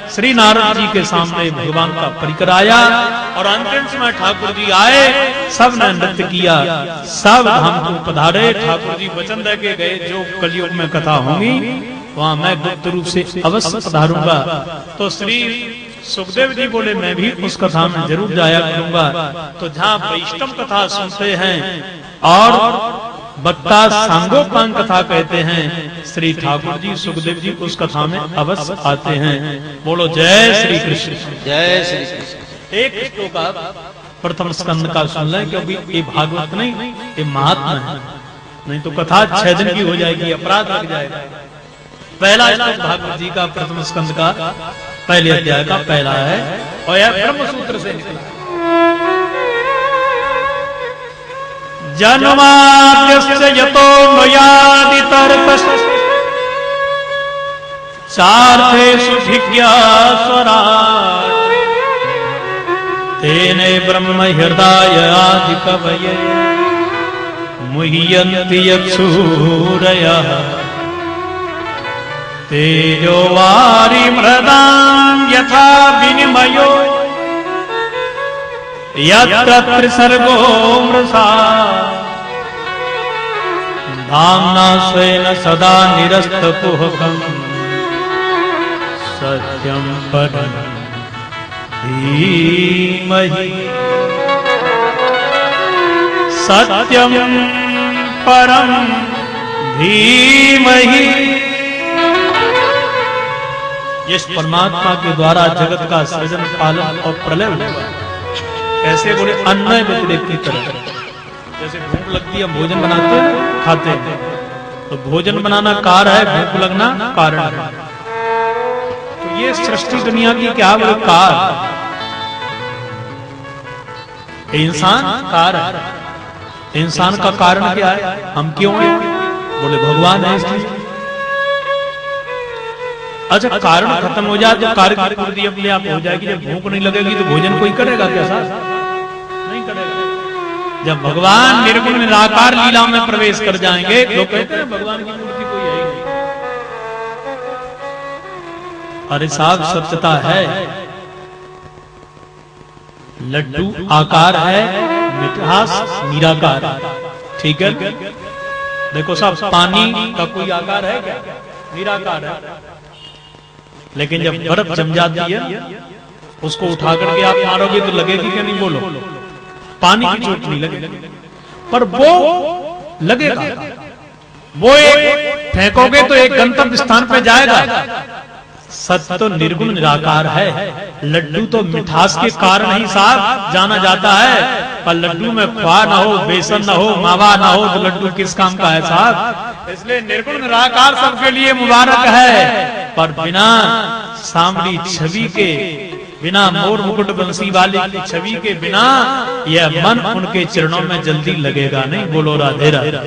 श्री नारद जी के सामने भगवान का परिकर आया, और अंतिम समय ठाकुर जी आए, सब ने नृत्य किया, सब धाम को पधारे। ठाकुर जी वचन दे के गए, जो कलयुग में कथा होंगी वहां मैं गुप्त रूप से अवश्य पधारूंगा। तो श्री सुखदेव जी बोले मैं भी उस कथा में जरूर जाया करूंगा। तो जहाँ वैष्णव कथा सुनते हैं और वक्ता सांगोपांग कथा कहते हैं, श्री ठाकुर जी सुखदेव जी उस कथा में अवश्य आते हैं। बोलो जय श्री कृष्ण। जय श्री कृष्ण। एक श्लोक आप प्रथम स्कंद का सुन लें, क्योंकि ये भागवत नहीं, ये महात्मा है, नहीं तो कथा 6 दिन की हो जाएगी, अपराध लग जाएगा। पहला श्लोक भागवत जी का प्रथम स्कंद का पहले अध्याय का पहला है, और यह ब्रह्म सूत्र से निकला है। जन्माद्यस्य यतो मयादितर्कस् चार्थेषु भिज्ञास्वराट् तेने ब्रह्म हृदय आदि कवये मुह्यन्ति यक्षूरयः तेजो वारि मृदां यथा विनिमयो यत्र सर्गो मृषा धाम्ना स्वेन सदा निरस्तकुहकम् सत्यं परं धीमहि। सत्यं परं धीमहि। इस परमात्मा के द्वारा जगत का सृजन, पालन और प्रलय हुआ। ऐसे बोले अन्न व्यतिरेक की तरह, जैसे भूख लगती है, भोजन बनाते हैं, खाते हैं, तो भोजन बनाना कार्य है, भूख लगना कारण है। तो ये सृष्टि दुनिया की क्या बोले कार्य, इंसान कार्य है। इंसान का कारण क्या है, हम क्यों हैं, बोले भगवान है इसलिए। अच्छा, कारण खत्म हो जाए तो कार्य की पूर्ति अपने आप हो जाएगी। जब भूख नहीं लगेगी तो भोजन कोई करेगा क्या? साहब नहीं करेगा। जब भगवान निर्गुण निराकार लीला में प्रवेश कर जाएंगे, लोग कहते हैं भगवान की मूर्ति कोई है ही नहीं। अरे साहब, सत्यता है, लड्डू आकार है, मिठास निराकार, ठीक है। देखो साहब, पानी का कोई आकार है क्या? निराकार है। लेकिन जब बर्फ जम जाती है, उसको उठा करके आप मारोगे तो लगेगी क्या? नहीं, बोलो। पानी की चोट नहीं लगेगी, पर वो लगेगा। वो एक फेंकोगे तो एक गंतव्य स्थान पे जाएगा। सत्य तो निर्गुण निराकार है। लड्डू तो मिठास के कारण ही साहब जाना जाता है, पर लड्डू में खोआ ना हो, बेसन ना हो, मावा ना हो तो लड्डू किस काम का है साहब? इसलिए निर्गुण निराकार सबके लिए मुबारक है, पर बिना सांवली छवि के, बिना मोर मुकुट बंसी वाले की छवि के बिना यह मन उनके चरणों में जल्दी लगेगा नहीं। बोलो राधे राधे।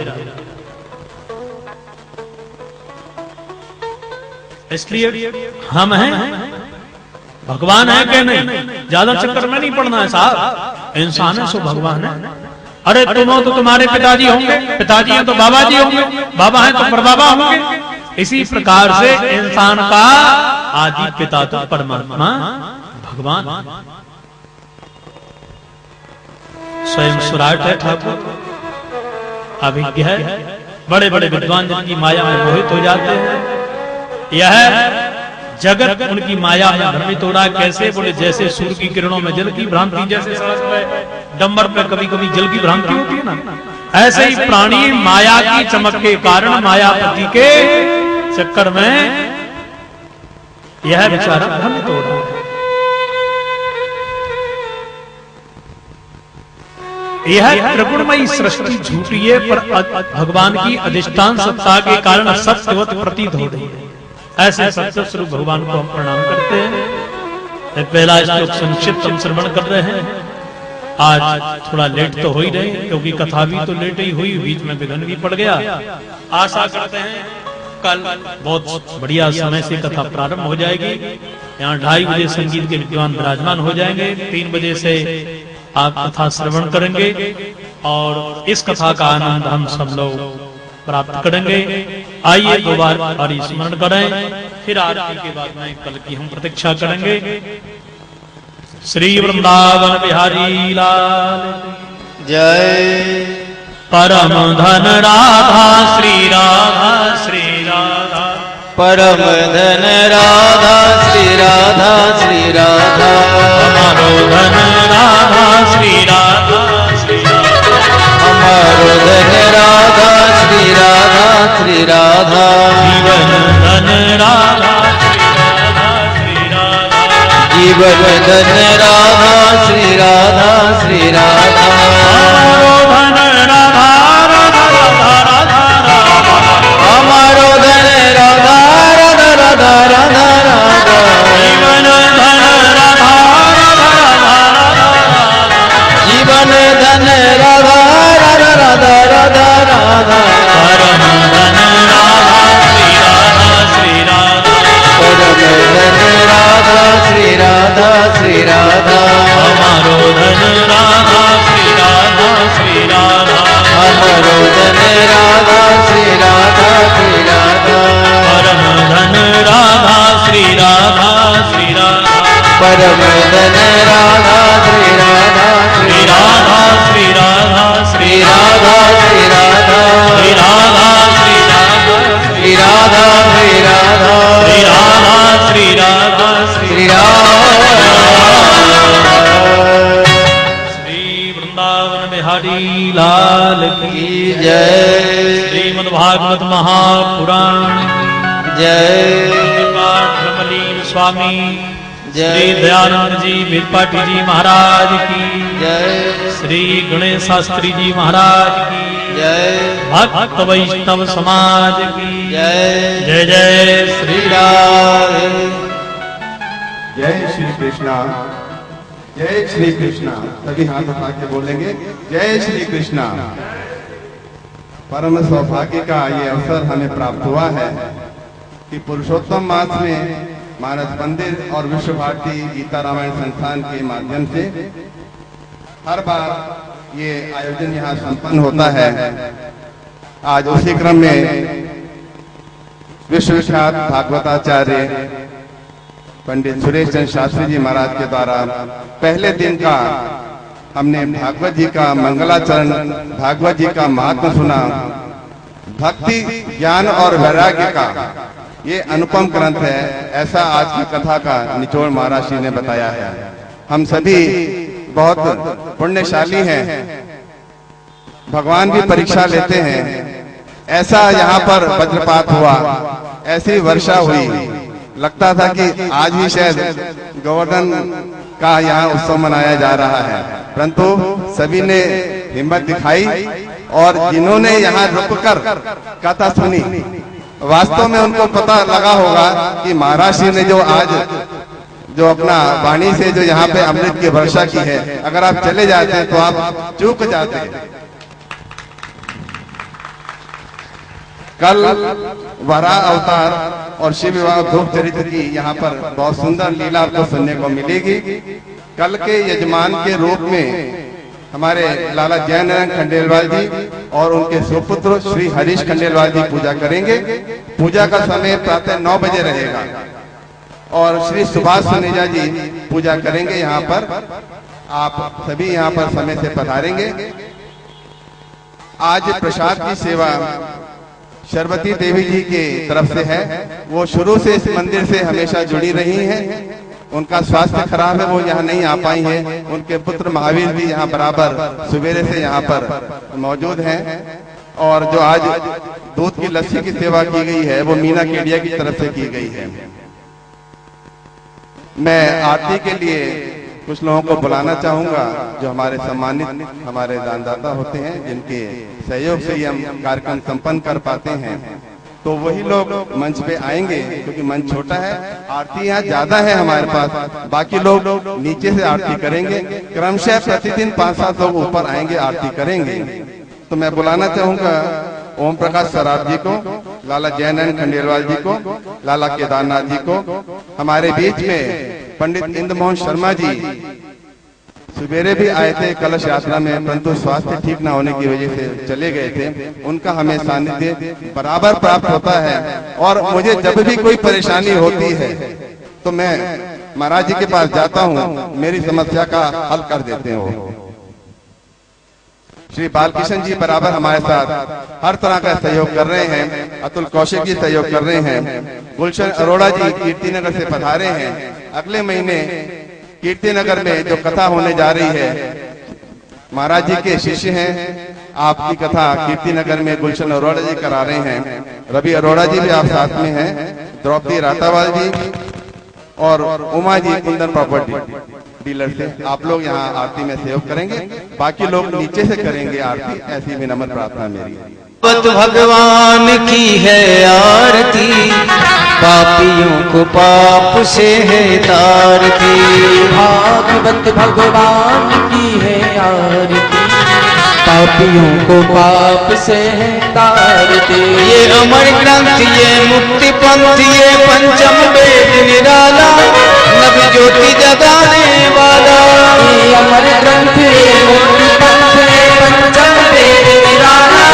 इसलिए हम हैं, भगवान है कि नहीं, ज्यादा चक्कर में नहीं पड़ना है साहब। इंसान है सो भगवान है। अरे तुम हो तो तुम्हारे पिताजी होंगे, पिताजी हैं तो बाबा जी होंगे, बाबा हैं तो परबाबा होंगे, इसी प्रकार से इंसान का आदि पिता तो परमात्मा भगवान स्वयं सुराट है ठाकुर, अभिज्ञ है। बड़े बड़े विद्वान जिनकी माया में मोहित हो जाते हैं। यह जगत उनकी माया में भ्रमित हो रहा है। कैसे? बोले जैसे सूर्य की किरणों में जल की भ्रांति, जैसे सड़क पे डंबर पे कभी कभी जल की भ्रांति होती है ना, ऐसे ही प्राणी माया की चमक के कारण मायापति के चक्कर में यह बेचारा भ्रमित हो रहा है। यह त्रिगुणमयी सृष्टि झूठी है, पर भगवान की अधिष्ठान सत्ता के कारण सत्यवत प्रतीत हो रही है। ऐसे सत्य स्वरूप भगवान को हम प्रणाम करते हैं। पहला श्लोक संक्षिप्त हम श्रवण कर रहे हैं। आज थोड़ा लेट तो हो ही रहे, क्योंकि कथा भी तो लेट ही हुई, बीच में विघ्न भी पड़ गया। आशा करते हैं कल बहुत बढ़िया समय से कथा प्रारंभ हो जाएगी। यहाँ 2:30 बजे संगीत के विद्वान विराजमान हो जाएंगे। 3 बजे से आप कथा श्रवण करेंगे और इस कथा का आनंद हम सब लोग प्राप्त करेंगे। आइए 2 बार हरि स्मरण करें, फिर आरती के बाद में कल की हम प्रतीक्षा करेंगे। श्री वृंदावन बिहारी लाल जय। परम धन राधा श्री राधा श्री राधा, परम धन राधा श्री राधा श्री राधा, हमारो धन राधा श्री राधा श्री राधा, हमारो धन राधा श्री राधा श्री राधा, जीवन धन राधा श्री राधा श्री राधा, जीवन धन राधा श्री राधा श्री राधा, हमारो धन राधा राधा राधा राधा राधा, हमारो धन राधा राधा राधा राधा राधा, जीवन धन राधा राधा राधा राधा, जीवन धन राधा राधा राधा राधा राधा, परम धन राधा श्री राधा श्री राधा, परम धन राधा श्री राधा श्री राधा, हमारो धन राधा श्री राधा श्री राधा, हमारो धन राधा श्री राधा श्री राधा, परम धन राधा श्री राधा श्री राधा, परम धन राधा श्री राधा श्री राधा श्री राधा श्री राधा श्री राधा श्री राधा श्री राधा श्री राधा श्री राधा श्री राधा श्री राधा श्री श्री राधा। श्री वृंदावन बिहारी लाल की जय। श्रीमद्भागवत महापुराण की जय। ब्रह्मलीन स्वामी जय। श्री दयानंद जी विरपाटी जी महाराज की जय। श्री गणेश शास्त्री जी महाराज की जय। भक्त वैष्णव समाज की जय। जय जय श्री श्री राधे। जय श्री कृष्णा, जय श्री कृष्णा। सभी हाथ उठा के बोलेंगे जय श्री कृष्णा। परम सौभाग्य का ये अवसर हमें प्राप्त हुआ है कि पुरुषोत्तम मास में मानस मंदिर और विश्व भारती गीता रामायण संस्थान के माध्यम से हर बार ये आयोजन यहाँ संपन्न होता है। आज उसी क्रम में विश्वविख्यात भागवताचार्य पंडित सुरेश चंद्र शास्त्री जी महाराज के द्वारा पहले दिन का हमने भागवत जी का मंगलाचरण, भागवत जी का महात्मा सुना। भक्ति, ज्ञान और वैराग्य का ये अनुपम ग्रंथ है, ऐसा आज की कथा का निचोड़ महाराज जी ने बताया है। हम सभी बहुत पुण्यशाली हैं, भगवान भी परीक्षा लेते हैं। ऐसा यहाँ पर वज्रपात हुआ, ऐसी वर्षा हुई, लगता था कि आज ही शायद गोवर्धन का यहाँ उत्सव मनाया जा रहा है, परंतु सभी ने हिम्मत दिखाई और जिन्होंने यहाँ रुककर कथा सुनी, वास्तव में उनको पता लगा होगा कि महाराज जी ने जो आज जो अपना वाणी से जो यहाँ पे अमृत की वर्षा की है, अगर आप चले जाते हैं तो आप चूक जाते हैं। कल वराह अवतार और शिव विवाह ध्रुव चरित्र की यहाँ पर बहुत सुंदर लीला आपको सुनने को मिलेगी। कल के यजमान के रूप में हमारे लाला जयनारायण खंडेलवाल जी और उनके सुपुत्र श्री हरीश खंडेलवाल जी पूजा करेंगे। पूजा का समय प्रातः 9 बजे रहेगा और श्री सुभाष सुनेजा जी पूजा करेंगे। यहाँ पर आप सभी यहाँ पर समय से पधारेंगे। आज प्रसाद की सेवा शर्वती देवी जी की तरफ से है। वो शुरू से इस मंदिर से हमेशा जुड़ी रही हैं। उनका स्वास्थ्य खराब है, वो यहाँ नहीं आ पाई हैं। उनके पुत्र महावीर भी यहाँ बराबर सवेरे से यहाँ पर मौजूद हैं। और जो आज दूध की लस्सी की सेवा की गई है वो मीना केडिया की तरफ से की गई है। मैं आरती के लिए कुछ लोगों को बुलाना चाहूंगा जो हमारे सम्मानित हमारे दानदाता होते हैं, जिनके सहयोग से ही हम कार्यक्रम संपन्न कर पाते हैं। तो वही लोग मंच पे आएंगे क्योंकि मंच छोटा है, आरती यहाँ ज्यादा है हमारे पास। बाकी लोग नीचे से आरती करेंगे। क्रमशः प्रतिदिन 5-7 लोग ऊपर आएंगे, आरती करेंगे। तो मैं बुलाना चाहूंगा ओम प्रकाश सराफ जी को, लाला जयनारायण खंडेलवाल जी को, लाला केदारनाथ जी को। हमारे बीच में पंडित इंद्र मोहन शर्मा जी सवेरे भी आए थे कलश यात्रा में, परंतु स्वास्थ्य ठीक न होने की वजह से चले गए थे। उनका हमें सानिध्य बराबर प्राप्त होता है और मुझे जब भी कोई परेशानी होती है तो मैं महाराज जी के पास जाता हूँ, मेरी समस्या का हल कर देते हैं वो। श्री बालकिशन जी बराबर हमारे साथ हर तरह का सहयोग कर रहे हैं। अतुल कौशिक जी सहयोग कर रहे हैं। गुलशन अरोड़ा जी कीर्तिनगर से पधारे हैं। अगले महीने कीर्तिनगर में जो कथा होने जा रही है, महाराज जी के शिष्य हैं। आपकी कथा कीर्तिनगर में गुलशन अरोड़ा जी करा रहे हैं। रवि अरोड़ा जी भी आप साथ में हैं। द्रौपदी रातावाल जी और उमा जी कुंदन प्रॉपर्टी डीलर से आप लोग यहाँ आरती में सहयोग करेंगे। बाकी लोग नीचे से करेंगे आरती। ऐसी विनम्र प्रार्थना मेरी। भगवान की है आरती, पापियों को पाप से है तारती। भागवत भगवान की है आरती, पापियों को पाप से है तारती। ये अमर ग्रंथ, ये मुक्ति पंथ, ये पंचम वेद निराला, नव ज्योति जगाने वाला। ये अमर ग्रंथ, ये मुक्ति पंथ, ये पंचम वेद निराला,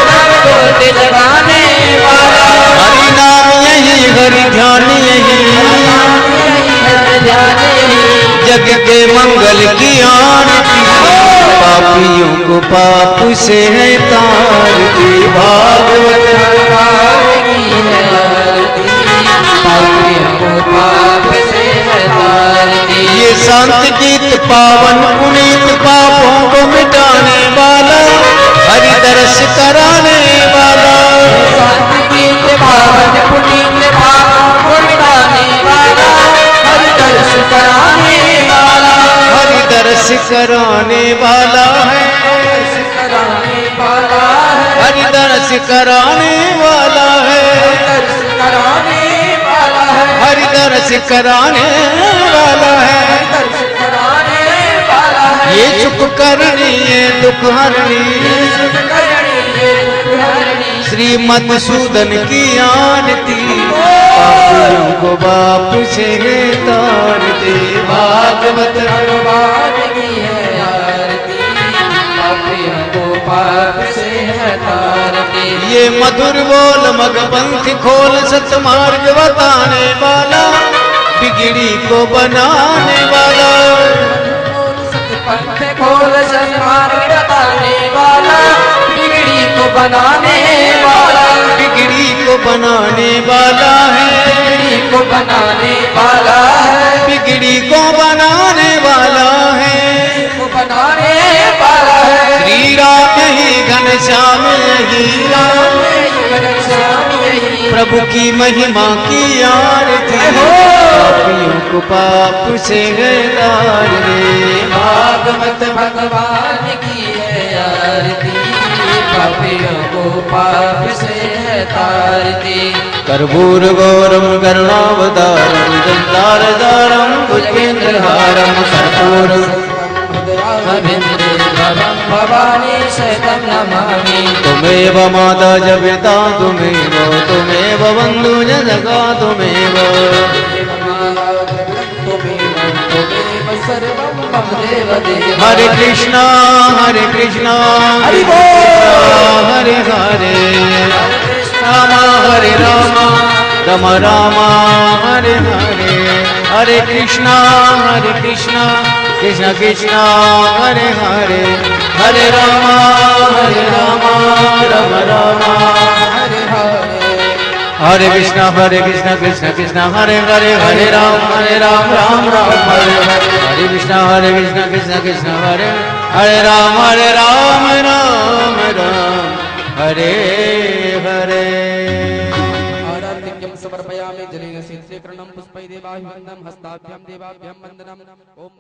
नव ज्योति जगाने वाला। हरि नाम यही, हरि ध्यान यही, जग के मंगल की आरती। पापियों को पाप से है तारती। भागवत भगवान की है आरती, पापियों को पाप से है तारती। ये संत गीत पावन पुनीत, पापों को मिटाने वाला, हरि दर्श कराने वाला। संत गीत पावन पुनीत, पापों को मिटाने वाला, हरि दर्श कराने वाला। हरि दर्श कराने वाला है, कराने वाला है, हरि दर्श कराने वाला है, दर्श कराने वाला है, हरि दर्श कराने वाला है। दर्श कराने वाला है। ये चुप करनी, ये दुख हरनी, सुख करनी, ये दुख हरनी। श्री मधुसूदन की आरती। पापियों को बाप से है तारती। भागवत भगवान की है आरती, पापियों को पाप से है तारती। ये मधुर बोल मगपंथ खोल, सतमार्ग बताने वाला, बिगड़ी को बनाने वाला। सतपंथ खोल, सन्मार्ग बताने वाला, बिगड़ी को बनाने वाला। बिगड़ी को बनाने वाला है, बिगड़ी को बनाने वाला है, बिगड़ी को बनाने वाला है। को बनाने वाला है। श्री राम ही घनश्याम यही, घनश्याम यही, प्रभु की महिमा की आरती। पापियों को पाप से है तारती। भागवत भगवान की है आरती, पापियों को पाप से है तारती। कर्पूर गौरम करुणावतारम, जटाधारम भुजगेन्द्रहारम, कर्पूर भवानी शतम नमामि। तुमेव माता च पिता तुमेव, तुमेव बन्धु च सखा तुमेव। तुमेव सर्वं वामदेव देव हरे कृष्णा हरि बोल हरे हरे राम हरे राम राम राम हरे हरे हरे कृष्णा कृष्ण कृष्ण हरे हरे हरे राम राम राम हरे हरे हरे कृष्ण कृष्ण कृष्ण हरे हरे हरे राम राम राम हरे हरे हरे कृष्ण कृष्ण कृष्ण हरे हरे राम राम राम हरे हरे आराध्यं समर्पयामि जलेन शीतलीकरणं पुष्पैः देवाभिवन्दनं हस्ताभ्यां देवाभ्यां वन्दनम् ओम